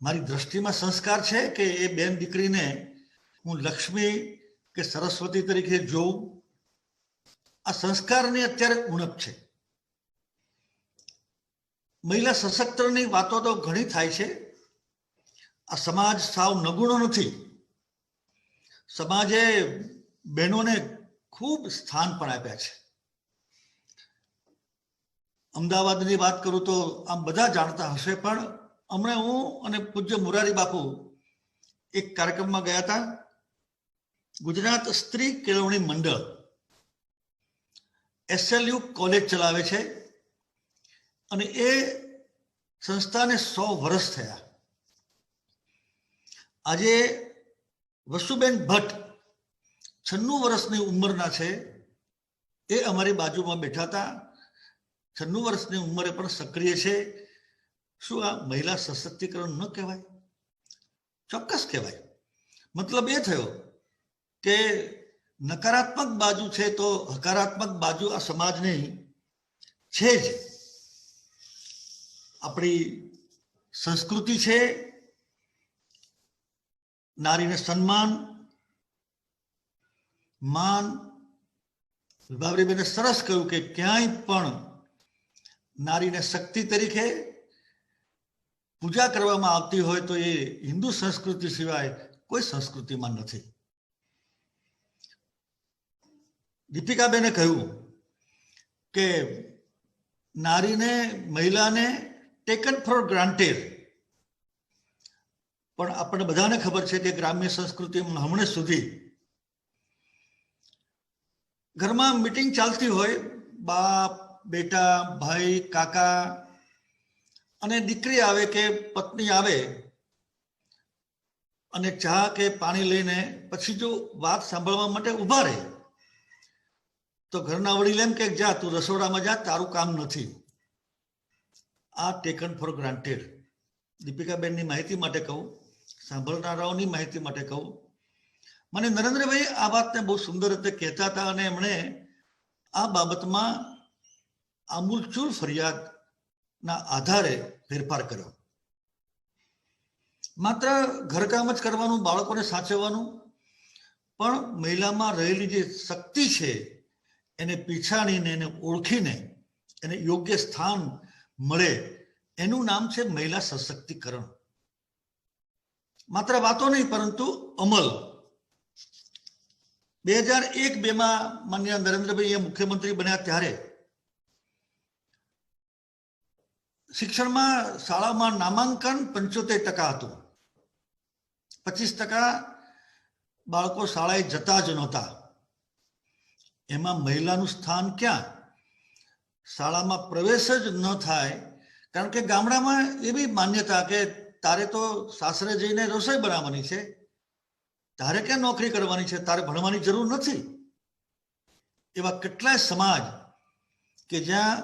મારી દ્રષ્ટિમાં સંસ્કાર છે કે એ બેન દીકરીને હું લક્ષ્મી કે સરસ્વતી તરીકે જોઉં. આ સંસ્કારની અત્યારે ઉણપ છે. મહિલા સશક્તિકરણની વાતો તો ઘણી થાય છે. આ સમાજ સાવ નગુણો નથી. સમાજે બહેનોને ખૂબ સ્થાન પણ આપ્યા છે. અમદાવાદની વાત કરું તો આમ બધા જાણતા હશે, પણ હમણાં હું અને પૂજ્ય મોરારી બાપુ એક કાર્યક્રમમાં ગયા હતા. ગુજરાત સ્ત્રી કેળવણી મંડળ SLU કોલેજ ચલાવે છે અને એ સંસ્થાને 100 વર્ષ થયા. આજે વસુબેન ભટ્ટ 96 વર્ષની ઉંમરના છે. એ અમારી બાજુમાં બેઠા હતા. 96 વર્ષની ઉંમરે પણ સક્રિય છે. શું આ મહિલા સશક્તિકરણ ન કહેવાય? ચોક્કસ કહેવાય. મતલબ એ થયો કે નકારાત્મક બાજુ છે તો હકારાત્મક બાજુ આ સમાજની છે જ. આપણી સંસ્કૃતિ છે, નારીને સન્માન, માન. વિભાવરીબેને સરસ કહ્યું કે ક્યાંય પણ નારીને શક્તિ તરીકે પૂજા કરવામાં આવતી હોય તો એ હિન્દુ સંસ્કૃતિ સિવાય કોઈ સંસ્કૃતિમાં નથી. દીપિકાબેને કહ્યું કે નારીને, મહિલાને ટેકન ફોર ગ્રાન્ટેડ, પણ આપણને બધાને ખબર છે કે ગ્રામ્ય સંસ્કૃતિમાં હમણાં સુધી ઘરમાં મીટિંગ ચાલતી હોય, બાપ, બેટા, ભાઈ, કાકા અને દીકરી આવે કે પત્ની આવે અને ચા કે પાણી લઈને પછી જો વાત સાંભળવા માટે ઊભા રહે તો ઘરના વડીલ એમ કે જા તું રસોડામાં જા, તારું કામ નથી. આ ટેકન ફોર ગ્રાન્ટેડ. દીપિકાબેનની માહિતી માટે કહું, સાંભળનારાઓની માહિતી માટે કહું, મને નરેન્દ્રભાઈ આ વાતને બહુ સુંદર રીતે કહેતા હતા અને એમણે આ બાબતમાં આમૂલચૂલ ફરિયાદના આધારે ફેરફાર કર્યો. માત્ર ઘરકામ જ કરવાનું, બાળકોને સાચવવાનું, પણ મહિલામાં રહેલી જે શક્તિ છે એને પીછાણીને, એને ઓળખીને એને યોગ્ય સ્થાન મળે, એનું નામ છે મહિલા સશક્તિકરણ. માત્ર વાતો નહીં પરંતુ અમલ. 2001-2 માન્ય નરેન્દ્રભાઈ મુખ્યમંત્રી બન્યા ત્યારે શિક્ષણમાં, શાળામાં નામાંકન 75% હતું. 25% બાળકો શાળાએ જતા જ નહોતા. એમાં મહિલાનું સ્થાન ક્યાં? શાળામાં પ્રવેશ જ ન થાય, કારણ કે ગામડામાં એવી માન્યતા કે તારે તો સાસરે જઈને રસોઈ બનાવવાની છે, તારે ક્યાં નોકરી કરવાની છે, તારે ભણવાની જરૂર નથી. એવા કેટલાય સમાજ કે જ્યાં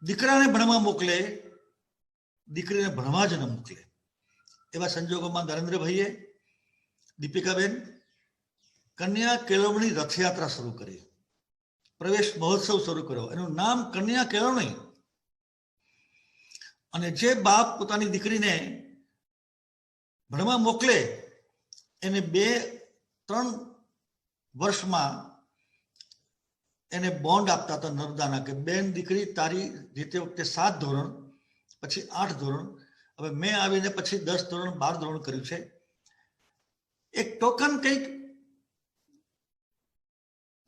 દીકરાને ભણવા મોકલે, દીકરીને ભણવા જ ન મોકલે. એવા સંજોગોમાં નરેન્દ્રભાઈએ, દીપિકાબેન, કન્યા કેળવણી રથયાત્રા શરૂ કરી, પ્રવેશ મહોત્સવ શરૂ કર્યો. એનું નામ કન્યા કેળવણી. અને જે બાપ પોતાની દીકરીને ભણવા મોકલે એને 2-3 વર્ષમાં એને બોન્ડ આપતા હતા નર્મદાના, કે બેન દીકરી તારી રીતે વખતે 7 ધોરણ, પછી 8 ધોરણ, હવે મેં આવીને પછી 10 ધોરણ, 12 ધોરણ કર્યું છે. એક ટોકન કંઈક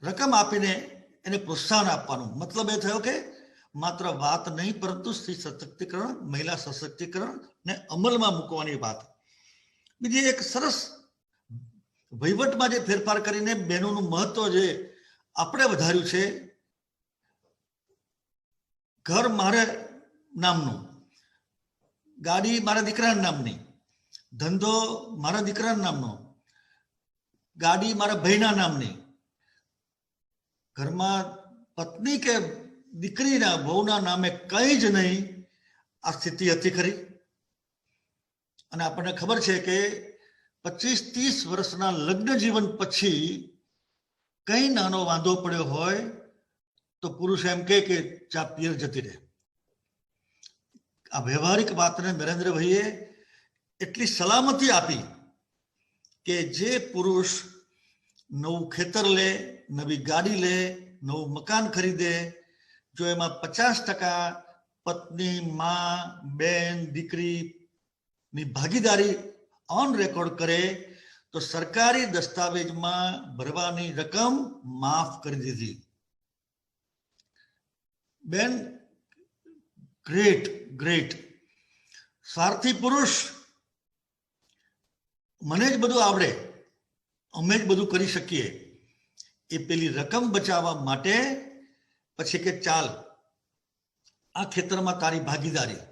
રકમ આપીને એને પ્રોત્સાહન આપવાનું. મતલબ એ થયો કે માત્ર વાત નહીં પરંતુ સ્ત્રી સશક્તિકરણ, મહિલા સશક્તિકરણ ને અમલમાં મૂકવાની વાત. બીજી એક સરસ વહીવટમાં જે ફેરફાર કરીને બહેનોનું મહત્વ જે આપણે વધાર્યું છે, ઘર મારે નામનું, ગાડી મારા દીકરાના નામની, ધંધો મારા દીકરાના નામનો, ગાડી મારા ભાઈના નામની, ઘરમાં પત્ની કે દીકરીના, વહુના નામે કંઈ જ નહીં. આ સ્થિતિ હતી ખરી. અને આપણને ખબર છે કે 25-30 વર્ષના લગ્ન જીવન પછી કઈ નાનો વાંધો પડ્યો હોય તો પુરુષ એમ કે ચા પિયર જતી રહે. આ વ્યવહારિક વાતને નરેન્દ્રભાઈએ એટલી સલામતી આપી કે જે પુરુષ નવું ખેતર લે, નવી ગાડી લે, નવું મકાન ખરીદે, જો એમાં 50% પત્ની, માં, બેન, દીકરીની ભાગીદારી ઓન રેકોર્ડ કરે તો સરકારી દસ્તાવેજમાં ભરવાની રકમ માફ કરી દીધી. બેન, ગ્રેટ ગ્રેટ. સ્વાર્થી પુરુષ, મને જ બધું આવડે, અમે જ બધું કરી શકીએ, એ પેલી રકમ બચાવવા માટે પછી કે ચાલ આ ખેતરમાં તારી ભાગીદારી.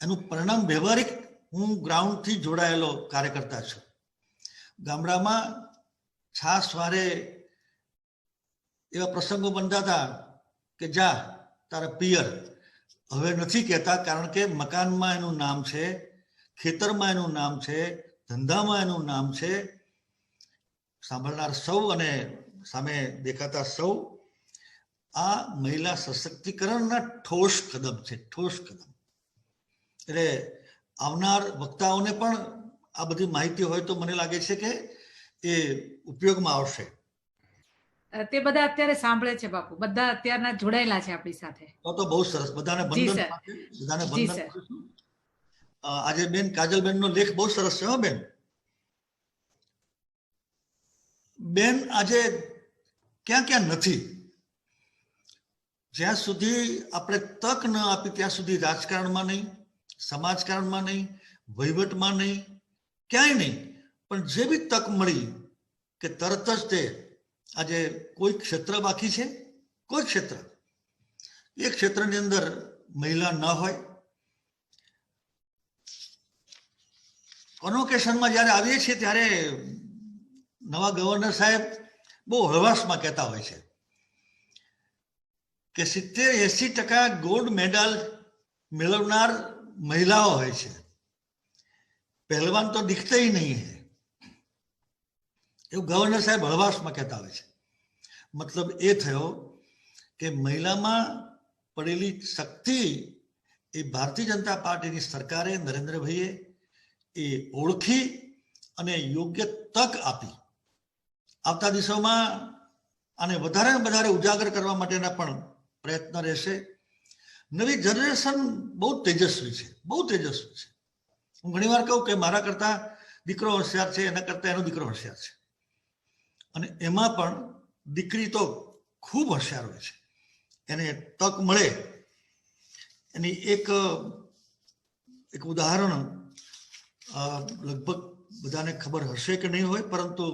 એનું પરિણામ વ્યવહારિક, હું ગ્રાઉન્ડથી જોડાયેલો કાર્યકર્તા છું. ગામડામાં છાસ વારે એવા પ્રસંગો બનતા હતા કે જા તારા પિયર. હવે નથી કહેતા, કારણ કે મકાનમાં એનું નામ છે, ખેતરમાં એનું નામ છે, ધંધામાં એનું નામ છે. સાંભળનાર સૌ અને સામે દેખાતા સૌ આ મહિલા સશક્તિકરણના ઠોસ કદમ છે, ઠોસ કદમ. એટલે આવનાર વક્તાઓને પણ આ બધી માહિતી હોય તો મને લાગે છે કે એ ઉપયોગમાં આવશે. તે બધા અત્યારે સાંભળે છે બાપુ, બધા અત્યારના જોડાયેલા છે આપણી સાથે. તો બહુ સરસ. બધાને વંદન, બધાને વંદન. આજે બેન કાજલબેન નો લેખ બહુ સરસ છે. હો બેન, બેન આજે ક્યાં ક્યાં નથી. જ્યાં સુધી આપણે તક ન આપી ત્યાં સુધી રાજકારણમાં નહીં, સમાજકારણમાં નહીં, વહીવટમાં નહીં, ક્યાંય નહીં. પણ જે બી તક મળી કે તરત જ તે આજે કોઈ ક્ષેત્ર બાકી છે, કોઈ ક્ષેત્ર, એ ક્ષેત્રની અંદર મહિલા ન હોય. કોન્વોકેશનમાં જ્યારે આવીએ છીએ ત્યારે નવા ગવર્નર સાહેબ બહુ હળવાશમાં કહેતા હોય છે કે 70-80% ગોલ્ડ મેડલ મેળવનાર મહિલાઓ હોય છે. પહેલવાન તો દિખતે ही नहीं है, એવું ગવર્નર સાહેબ હળવાશમાં કહેતા હોય છે. મતલબ એ થયો કે મહિલામાં પડેલી શક્તિ એ ભારતીય જનતા પાર્ટીની સરકારે, નરેન્દ્રભાઈએ એ ઓળખી અને યોગ્ય તક આપી. આવતા દિવસોમાં આને વધારે વધારે ઉજાગર કરવા માટેના પણ પ્રયત્ન રહેશે. નવી જનરેશન બહુ તેજસ્વી છે, બહુ તેજસ્વી છે. હું ઘણી વાર કહું કે મારા કરતા દીકરો હોશિયાર છે, એના કરતા એનો દીકરો હોશિયાર છે. અને એમાં પણ દીકરી તો ખૂબ હોશિયાર હોય છે. એને તક મળે એની એક ઉદાહરણ લગભગ બધાને ખબર હશે કે નહીં હોય, પરંતુ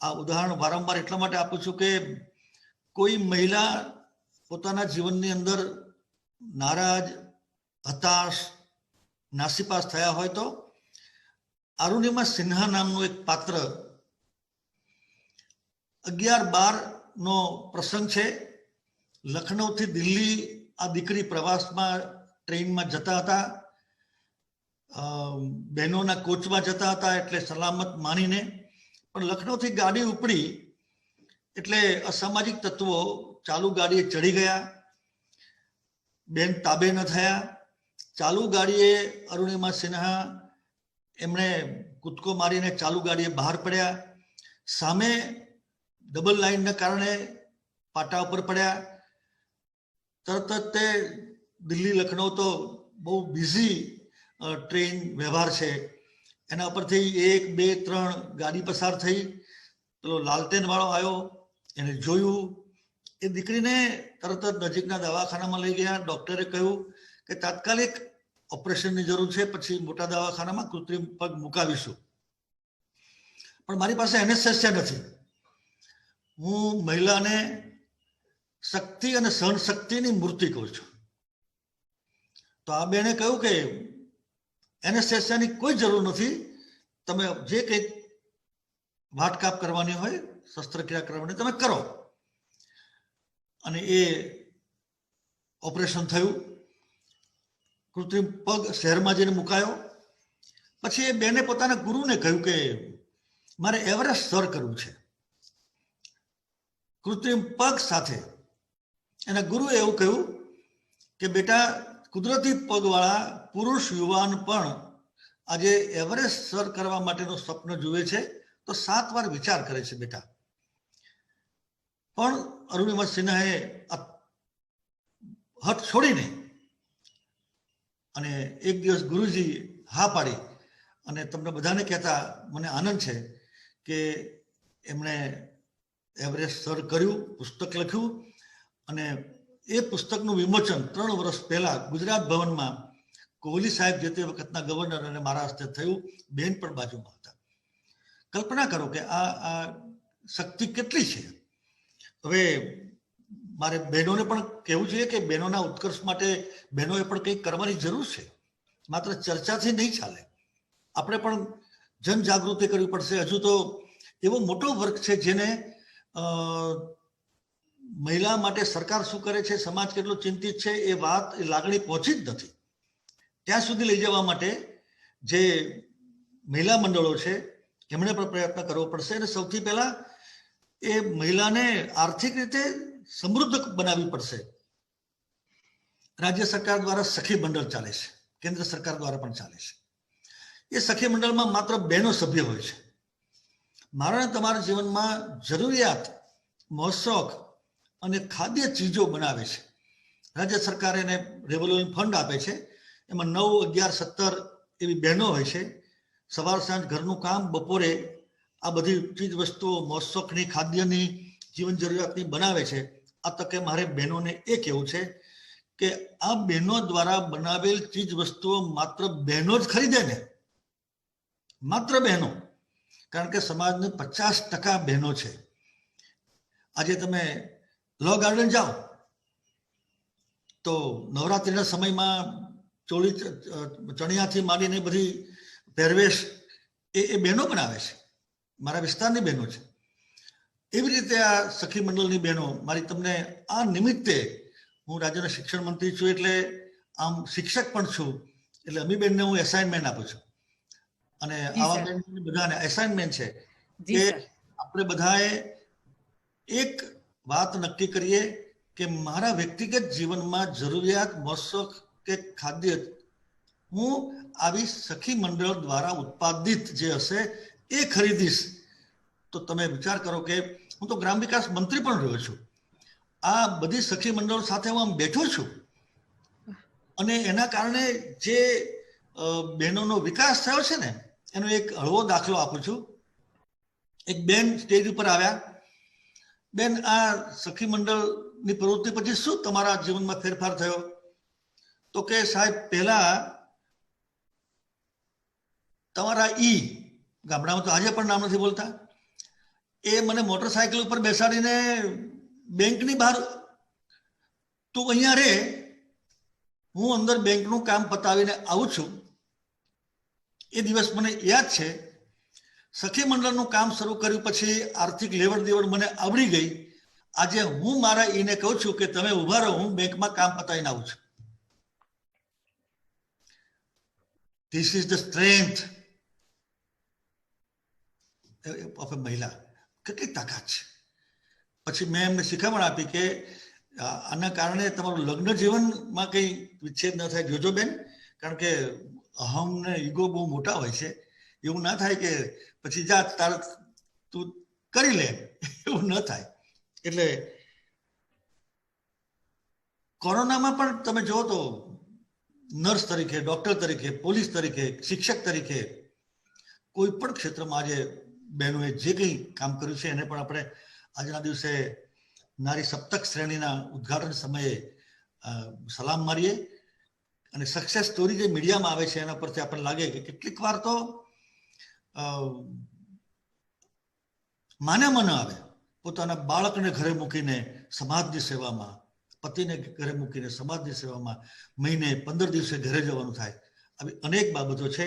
આ ઉદાહરણ વારંવાર એટલા માટે આપું છું કે કોઈ મહિલા પોતાના જીવનની અંદર નારાજ, હતાશ, નાસીપાસ થયા હોય તો અરુણિમા સિન્હા નામનું એક પાત્ર, 11/12 પ્રસંગ છે. લખનૌથી દિલ્હી આ દીકરી પ્રવાસમાં ટ્રેનમાં જતા હતા, બહેનોના કોચમાં જતા હતા એટલે સલામત માનીને. પણ લખનૌથી ગાડી ઉપડી એટલે અસામાજિક તત્વો ચાલુ ગાડીએ ચડી ગયા. બેન તાબે ન થયા. ચાલુ ગાડીએ અરુણિમા સિન્હા એમણે કૂદકો મારીને ચાલુ ગાડીએ બહાર પડ્યા. સામે ડબલ લાઇનના કારણે પાટા ઉપર પડ્યા. તરત જ તે દિલ્હી લખનૌ તો બહુ બિઝી ટ્રેન વ્યવહાર છે, એના ઉપરથી 1, 2, 3 ગાડી પસાર થઈ. પેલો લાલટેન વાળો આવ્યો, એને જોયું. એ દીકરીને તરત જ નજીકના દવાખાનામાં લઈ ગયા. ડોક્ટરે કહ્યું કે તાત્કાલિક ઓપરેશનની જરૂર છે, પછી મોટા દવાખાનામાં કૃત્રિમ પગ મુકાવીશું. પણ મારી પાસે એનેસ્થેસિયા નથી. હું મહિલાને શક્તિ અને સહન શક્તિની મૂર્તિ કહું છું. તો આ બેને કહ્યું કે એનેસ્થેસિયાની કોઈ જરૂર નથી, તમે જે કંઈક વાટકાપ કરવાની હોય, શસ્ત્રક્રિયા કરવાની તમે કરો. અને એ ઓપરેશન થયું. કૃત્રિમ પગ શહેરમાં જઈને મુકાયો. પછી એ બેને પોતાના ગુરુને કહ્યું કે મારે એવરેસ્ટ સર કરવું છે કૃત્રિમ પગ સાથે. એના ગુરુએ એવું કહ્યું કે બેટા, કુદરતી પગવાળા પુરુષ યુવાન પણ આજે એવરેસ્ટ સર કરવા માટેનું સ્વપ્ન જુએ છે તો 7 વાર વિચાર કરે છે બેટા. પણ અરુણિમા સિન્હાએ હઠ છોડીને અને એક દિવસ ગુરુજી હા પાડી. અને તમને બધાને કહેતા મને આનંદ છે કે એમણે એવરેસ્ટ સર કર્યું, પુસ્તક લખ્યું. અને એ પુસ્તકનું વિમોચન 3 વર્ષ પહેલા ગુજરાત ભવનમાં કોહલી સાહેબ જે તે વખતના ગવર્નર અને મારા હસ્તે થયું. બેન પણ બાજુમાં હતા. કલ્પના કરો કે આ શક્તિ કેટલી છે. હવે મારે બહેનોને પણ કહેવું જોઈએ કે બહેનોના ઉત્કર્ષ માટે બહેનોએ પણ કંઈક કરવાની જરૂર છે. માત્ર ચર્ચાથી નહીં ચાલે, આપણે પણ જનજાગૃતિ કરવી પડશે. હજુ તો એવો મોટો વર્ગ છે જેને મહિલા માટે સરકાર શું કરે છે, સમાજ કેટલો ચિંતિત છે, એ વાત, એ લાગણી પહોંચી જ નથી. ત્યાં સુધી લઈ જવા માટે જે મહિલા મંડળો છે એમણે પણ પ્રયત્ન કરવો પડશે અને સૌથી પહેલા એ મહિલાને આર્થિક રીતે સમૃદ્ધ બનાવવી પડશે. રાજ્ય સરકાર દ્વારા સખી મંડળ ચાલે છે, કેન્દ્ર સરકાર દ્વારા પણ ચાલે છે. એ સખી મંડળમાં માત્ર બહેનો સભ્ય હોય છે. મારા તમારા જીવનમાં જરૂરિયાત, મોશોક અને ખાદ્ય ચીજો બનાવે છે. રાજ્ય સરકાર એને રેવોલ્યુશન ફંડ આપે છે. એમાં 9, 11, 17 એવી બહેનો હોય છે. સવાર સાંજ ઘરનું કામ, બપોરે આ બધી ચીજ વસ્તુઓ મોશોકની, ખાદ્યની, જીવન જરૂરિયાતની બનાવે છે. આ તકે મારે બહેનોને એ કહેવું છે કે આ બહેનો દ્વારા બનાવેલ ચીજ વસ્તુઓ માત્ર બહેનો જ ખરીદે ને, માત્ર બહેનો. કારણ કે સમાજની 50% બહેનો છે. આજે તમે લો ગાર્ડન જાઓ તો નવરાત્રિના સમયમાં ચોળી ચણિયાથી માંડીને બધી પહેરવેશ એ બહેનો બનાવે છે, મારા વિસ્તારની બહેનો છે. એવી રીતે આ સખી મંડળની બહેનો, મારી તમને આ નિમિત્તે, હું રાજ્યના શિક્ષણ મંત્રી છું એટલે આમ શિક્ષક પણ છું, એટલે અમીબેનને હું એસાઇનમેન્ટ આપું છું. અને આવા બેન બધાને એસાઇનમેન્ટ છે કે આપણે બધાએ એક વાત નક્કી કરીએ કે મારા વ્યક્તિગત જીવનમાં જરૂરિયાત, મોશોક કે ખાદ્ય હું આવી સખી મંડળ દ્વારા ઉત્પાદિત જે હશે એ ખરીદીશ. તો તમે વિચાર કરો કે હું તો ગ્રામ વિકાસ મંત્રી પણ રહ્યો છું. આ બધી સખી મંડળો સાથે હું આમ બેઠો છું અને એના કારણે જે બહેનોનો વિકાસ થયો છે ને એનો એક હળવો દાખલો આપું છું. એક બેન સ્ટેજ ઉપર આવ્યા. બેન, આ સખી મંડળની પ્રવૃત્તિ પછી શું તમારા જીવનમાં ફેરફાર થયો? તો કે સાહેબ, પહેલા તમારા ગામડામાં તો આજે પણ નામ નથી બોલતા, એ મને મોટરસાયકલ ઉપર બેસાડીને બેંકની બહાર, તું અહીંયા રે, હું અંદર બેંકનું કામ પતાવીને આવું છું. એ દિવસ મને યાદ છે. સખી મંડળનું કામ શરૂ કર્યું પછી આર્થિક લેવડ દેવડ મને આવડી ગઈ. આજે હું મારા ઈને કહું છું કે તમે ઉભા રહો, હું બેંકમાં કામ પતાવીને આવું છું. This is the strength of a મહિલા. કેટલી તાકાત છે. પછી મેં એમને શીખામણ આપી કે આના કારણે તમારું લગ્ન જીવનમાં કંઈ વિચ્છેદ ન થાય, જોજો બેન. કારણ કે અહમ ને ઈગો બહુ મોટા હોય છે. એવું ના થાય કે પછી જા તાર તું કરી લે, એવું ન થાય. એટલે કોરોનામાં પણ તમે જુઓ તો નર્સ તરીકે, ડોક્ટર તરીકે, પોલીસ તરીકે, શિક્ષક તરીકે કોઈ પણ ક્ષેત્રમાં આજે બહેનોએ જે કંઈ કામ કર્યું છે એને પણ આપણે આજના દિવસે નારી સપ્તક શ્રેણીના ઉદ્ઘાટન સમયે સલામ મારીએ. અને સક્સેસ સ્ટોરી જે મીડિયામાં આવે છે એના પરથી આપણને લાગે કે કેટલીક વાર તો માન્યામાં ન આવે, પોતાના બાળકને ઘરે મૂકીને સમાજની સેવામાં, પતિને ઘરે મૂકીને સમાજની સેવામાં મહિને 15 દિવસે ઘરે જવાનું થાય. આવી અનેક બાબતો છે.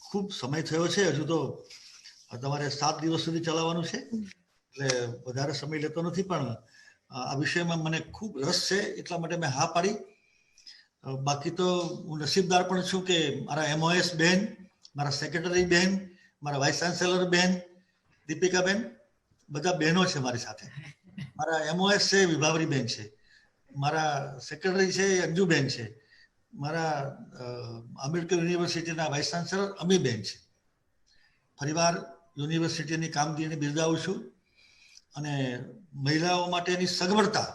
ખૂબ સમય થયો છે, હજુ તો તમારે 7 દિવસ સુધી ચલાવવાનું છે એટલે વધારે સમય લેતો નથી, પણ આ વિષયમાં મને ખૂબ રસ છે એટલા માટે મેં હા પાડી. બાકી તો હું નસીબદાર પણ છું કે મારા MOS બેન, મારા સેક્રેટરી બેન, મારા વાઇસ ચાન્સેલર બેન દીપિકા બેન, બધા બહેનો છે મારી સાથે. મારા MOS છે વિભાવરી બેન છે, મારા સેક્રેટરી છે અંજુ બેન છે, મારા આંબેડકર યુનિવર્સિટીના વાઇસ ચાન્સેલર અમી બેન છે. ફરીવાર યુનિવર્સિટીની કામગીરીને બિરદાવું છું. અને મહિલાઓ માટેની સગવડતા,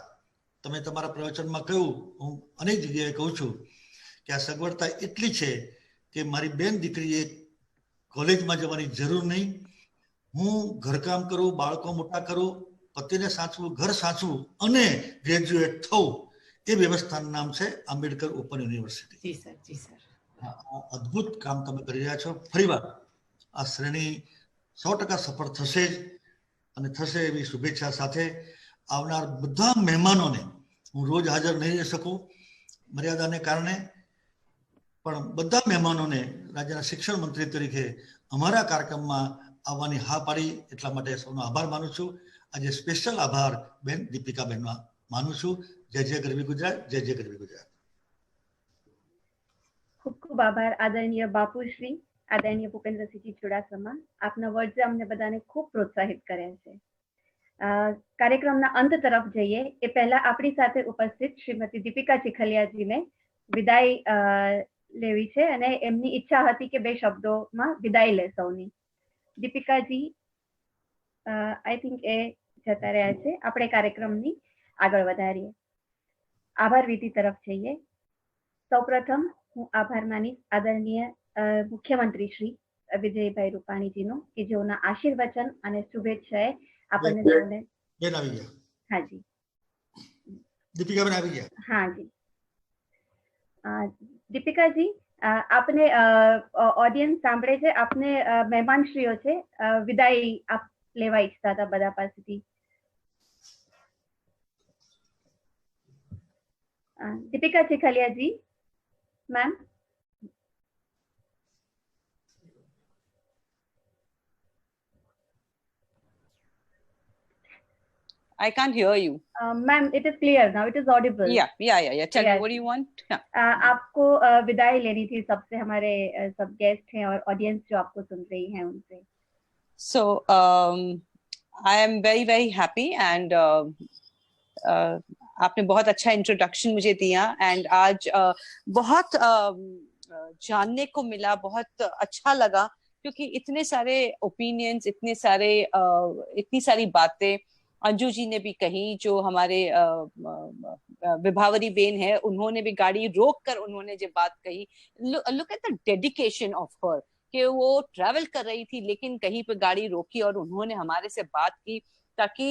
તમે તમારા પ્રવચનમાં કહ્યું, હું અનેક જગ્યાએ કહું છું કે આ સગવડતા એટલી છે કે મારી બેન દીકરીએ કોલેજમાં જવાની જરૂર નહીં. હું ઘરકામ કરું, બાળકો મોટા કરું, પતિને સાચવું, ઘર સાચવું અને ગ્રેજ્યુએટ થવું, એ વ્યવસ્થાનું નામ છે આંબેડકર ઓપન યુનિવર્સિટી. જી સર, જી સર. અદ્ભુત કામ તમે કરી રહ્યા છો. ફરીવાર આ શ્રેણી 100% સફળ થશે જ, અને થશે એવી શુભેચ્છા સાથે આવનાર બધા મહેમાનોને, હું રોજ હાજર નહીં રહી શકું મર્યાદાને કારણે, પણ બધા મહેમાનોને રાજ્યના શિક્ષણ મંત્રી તરીકે અમારા કાર્યક્રમમાં આવવાની હા પાડી એટલા માટે સૌનો આભાર માનું છું. આજે સ્પેશિયલ આભાર બેન દીપિકા બેનનો માનું છું. જય જય ગરવી ગુજરાત, જય જય ગરવી ગુજરાત. ખૂબ ખૂબ આભાર આદરણીય બાપુશ્રી, આદરણીય ભૂપેન્દ્રસિંહજી ચુડાસમા. આપના વર્ડ્સે અમને બધાને ખૂબ પ્રોત્સાહિત કર્યા છે. કાર્યક્રમના અંત તરફ જઈએ એ પહેલા આપણી સાથે ઉપસ્થિત શ્રીમતી દીપિકા ચીખલિયાજીને વિદાય લેવી છે અને એમની ઈચ્છા હતી કે 2 શબ્દોમાં વિદાય લે સૌની. દીપિકાજી આઈ થિંક એ જતા રહ્યા છે. આપણે કાર્યક્રમની આગળ વધારીએ. આભાર વિધિ તરફ જઈએ. સૌપ્રથમ હું આભાર માનીશ આદરણીય મુખ્યમંત્રી શ્રી વિજયભાઈ રૂપાણીજીનો કે જેઓના આશીર્વચન અને શુભેચ્છાએ આપણને સૌને બેન આવી ગયા. હાજી દીપિકાબેન આવી ગયા. હાજી દીપિકાજી, આપને ઓડિયન્સ સાંભળે છે, આપને મહેમાનશ્રીઓ છે, વિદાય આપ લેવા ઈચ્છતા હતા બધા પાસેથી. Deepika Chikhaliaji ma'am. I can't hear you. Ma'am, it is clear now. It is audible. Yeah. Tell me, what do you want? आपको विदाई लेनी थी सबसे, हमारे सब गेस्ट हैं और ऑडियंस जो आपको सुन रही है उनसे. So I am very very happy and आपने बहुत अच्छा इंट्रोडक्शन मुझे दिया एंड आज बहुत जानने को मिला, बहुत अच्छा लगा क्योंकि इतने सारे ओपिनियंस, इतनी सारी बातें अंजू जी ने भी कही, जो हमारे विभावरी बेन है उन्होंने भी गाड़ी रोक कर उन्होंने जो बात कही. Look at the dedication of her कि वो ट्रैवल कर रही थी लेकिन कहीं पे गाड़ी रोकी और उन्होंने हमारे से बात की ताकि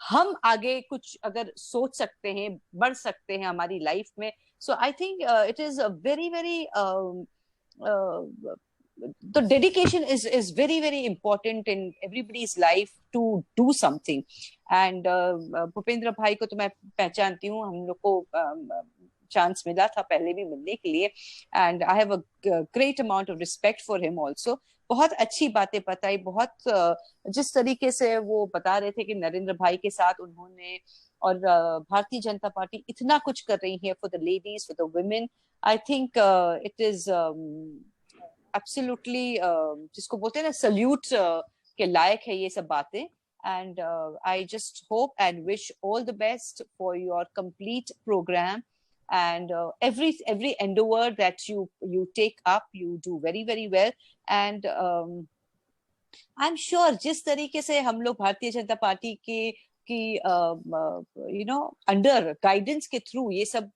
हम आगे कुछ अगर सोच सकते हैं, बढ़ सकते हैं हमारी लाइफ में. So I think it is a very very the dedication is very very important in everybody's life to do something. And Bhupendra भाई को तो मैं पहचानती हूँ, हम लोग को चांस मिला था पहले भी मिलने के लिए and I have a great amount of respect for him also. बहुत अच्छी बातें बताई, बहुत जिस तरीके से वो बता रहे थे कि नरेंद्र भाई के साथ उन्होंने और भारतीय जनता पार्टी इतना कुछ कर रही है for the ladies, for the women. I think it is absolutely जिसको बोलते हैं ना सल्यूट के लायक है ये सब बातें. And I just hope and wish all the best for your complete program and every endeavor that you take up, you do very very well. And I'm sure जिस तरीके से हम लोग भारतीय जनता पार्टी की अंडर गाइडेंस के through ये सब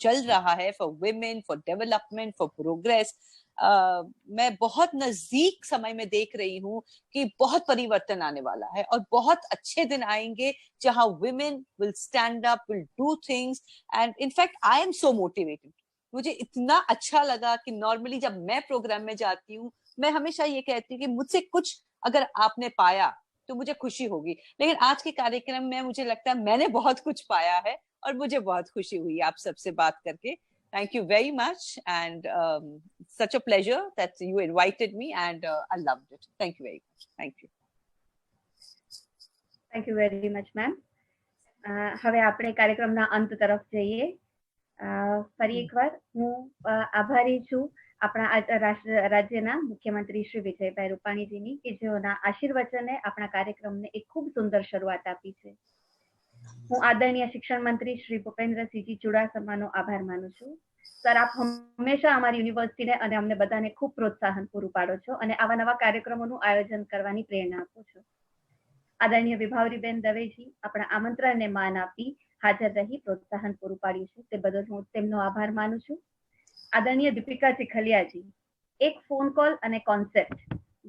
चल रहा है for women, for development, for progress. मैं बहुत नजदीक समय में देख रही हूँ कि बहुत परिवर्तन आने वाला है और बहुत अच्छे दिन आएंगे जहां women will stand up, will do things. And in fact I am so motivated. मुझे इतना अच्छा लगा कि नॉर्मली जब मैं प्रोग्राम में जाती हूँ मैं हमेशा ये कहती हूँ कि मुझसे कुछ अगर आपने पाया तो मुझे खुशी होगी, लेकिन आज के कार्यक्रम में मुझे लगता है मैंने बहुत कुछ पाया है और मुझे बहुत खुशी हुई आप सबसे बात करके. Thank you very much and such a pleasure that you invited me and I loved it. Thank you very much. Thank you. Thank you very much, ma'am. હવે આપણે કાર્યક્રમના અંત તરફ જઈએ. ફરી એકવાર હું આભારી છું આપણા રાજ્યના મુખ્યમંત્રી શ્રી વિજયભાઈ રૂપાણીજીની કે જેઓના આશીર્વચને આપણા કાર્યક્રમને એક ખૂબ સુંદર શરૂઆત આપી છે. હું આદરણીય શિક્ષણ મંત્રી શ્રી ભૂપેન્દ્રસિંહજી ચુડાસમાનો આભાર માનું છું. સર, આપ હંમેશા અમારી યુનિવર્સિટીને અને અમને બધાને ખૂબ પ્રોત્સાહન પૂરું પાડો છો અને આવા નવા કાર્યક્રમોનું આયોજન કરવાની પ્રેરણા આપો છો. આદરણીય વિભાવરીબેન દવેજી આપણા આમંત્રણને માન આપી હાજર રહી પ્રોત્સાહન પૂરું પાડ્યું છે તે બદલ હું તેમનો આભાર માનું છું. આદરણીય દીપિકા ચીખલિયાજી, એક ફોન કોલ અને કોન્સેપ્ટ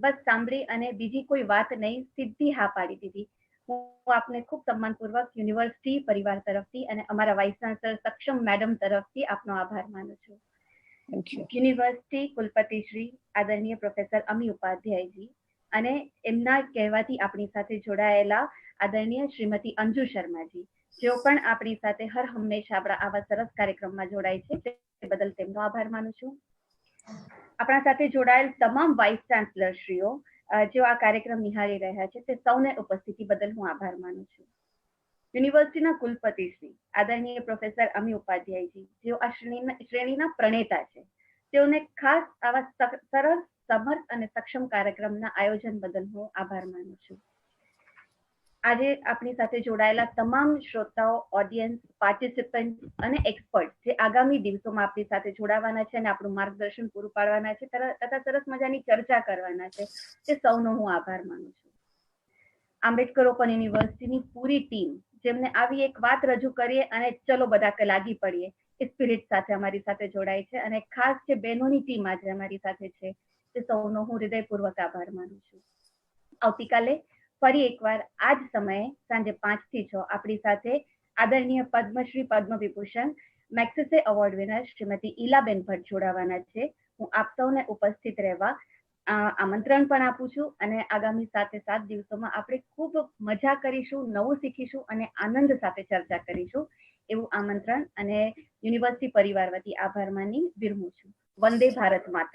બસ સાંભળી અને બીજી કોઈ વાત નહીં, સીધી હા પાડી દીધી. હું આપને ખૂબ સન્માનપૂર્વક યુનિવર્સિટી પરિવાર તરફથી અને અમારા વાઇસ ચાન્સલર સક્ષમ મેડમ તરફથી આપનો આભાર માનું છું. યુનિવર્સિટી કુલપતિ શ્રી આદરણીય પ્રોફેસર અમી ઉપાધ્યાયજી અને એમના કહેવાથી આપણી સાથે જોડાયેલા આદરણીય શ્રીમતી અંજુ શર્માજી, જેઓ પણ આપણી સાથે હર હંમેશા આપણા આવા સરસ કાર્યક્રમમાં જોડાય છે તે બદલ તેમનો આભાર માનું છું. આપણા સાથે જોડાયેલ તમામ વાઇસ ચાન્સલરશ્રીઓ જેઓ આ કાર્યક્રમ નિહાળી રહ્યા છે તે સૌને ઉપસ્થિતિ બદલ હું આભાર માનું છું. યુનિવર્સિટીના કુલપતિ શ્રી આદરણીય પ્રોફેસર અમી ઉપાધ્યાયજી, જેઓ આ શ્રેણીના પ્રણેતા છે તેઓને ખાસ આવા સરસ, સમર્થ અને સક્ષમ કાર્યક્રમના આયોજન બદલ હું આભાર માનું છું. આજે આપણી સાથે જોડાયેલા તમામ શ્રોતાઓ, ઓડિયન્સ, પાર્ટિસિપન્ટ અને એક્સપર્ટ જે આગામી દિવસોમાં આપણી સાથે જોડાવાના છે અને આપણું માર્ગદર્શન પૂરું પાડવાના છે તથા સરસ મજાની ચર્ચા કરવાના છે, તે સૌનો હું આભાર માનું છું. આંબેડકર ઓપન યુનિવર્સિટીની પૂરી ટીમ જેમને આવી એક વાત રજૂ કરીએ અને ચલો બધા લાગી પડીએ એ સ્પિરિટ સાથે અમારી સાથે જોડાય છે, અને ખાસ જે બહેનોની ટીમ આજે અમારી સાથે છે તે સૌનો હું હૃદયપૂર્વક આભાર માનું છું. આવતીકાલે ફરી એકવાર આ જ સમયે સાંજે 5 થી 6 આપણી સાથે આદરણીય Padmashri, Padma Vibhushan, Magsaysay award winner Shrimati Ilaben Bhatt જોડાવાના છે. હું આપ સૌને ઉપસ્થિત રહેવા આમંત્રણ પણ આપું છું, અને આગામી 7 દિવસોમાં આપણે ખૂબ મજા કરીશું, નવું શીખીશું અને આનંદ સાથે ચર્ચા કરીશું એવું આમંત્રણ અને યુનિવર્સિટી પરિવાર વતી આભાર માની વિરમું છું. વંદે ભારત માતરમ.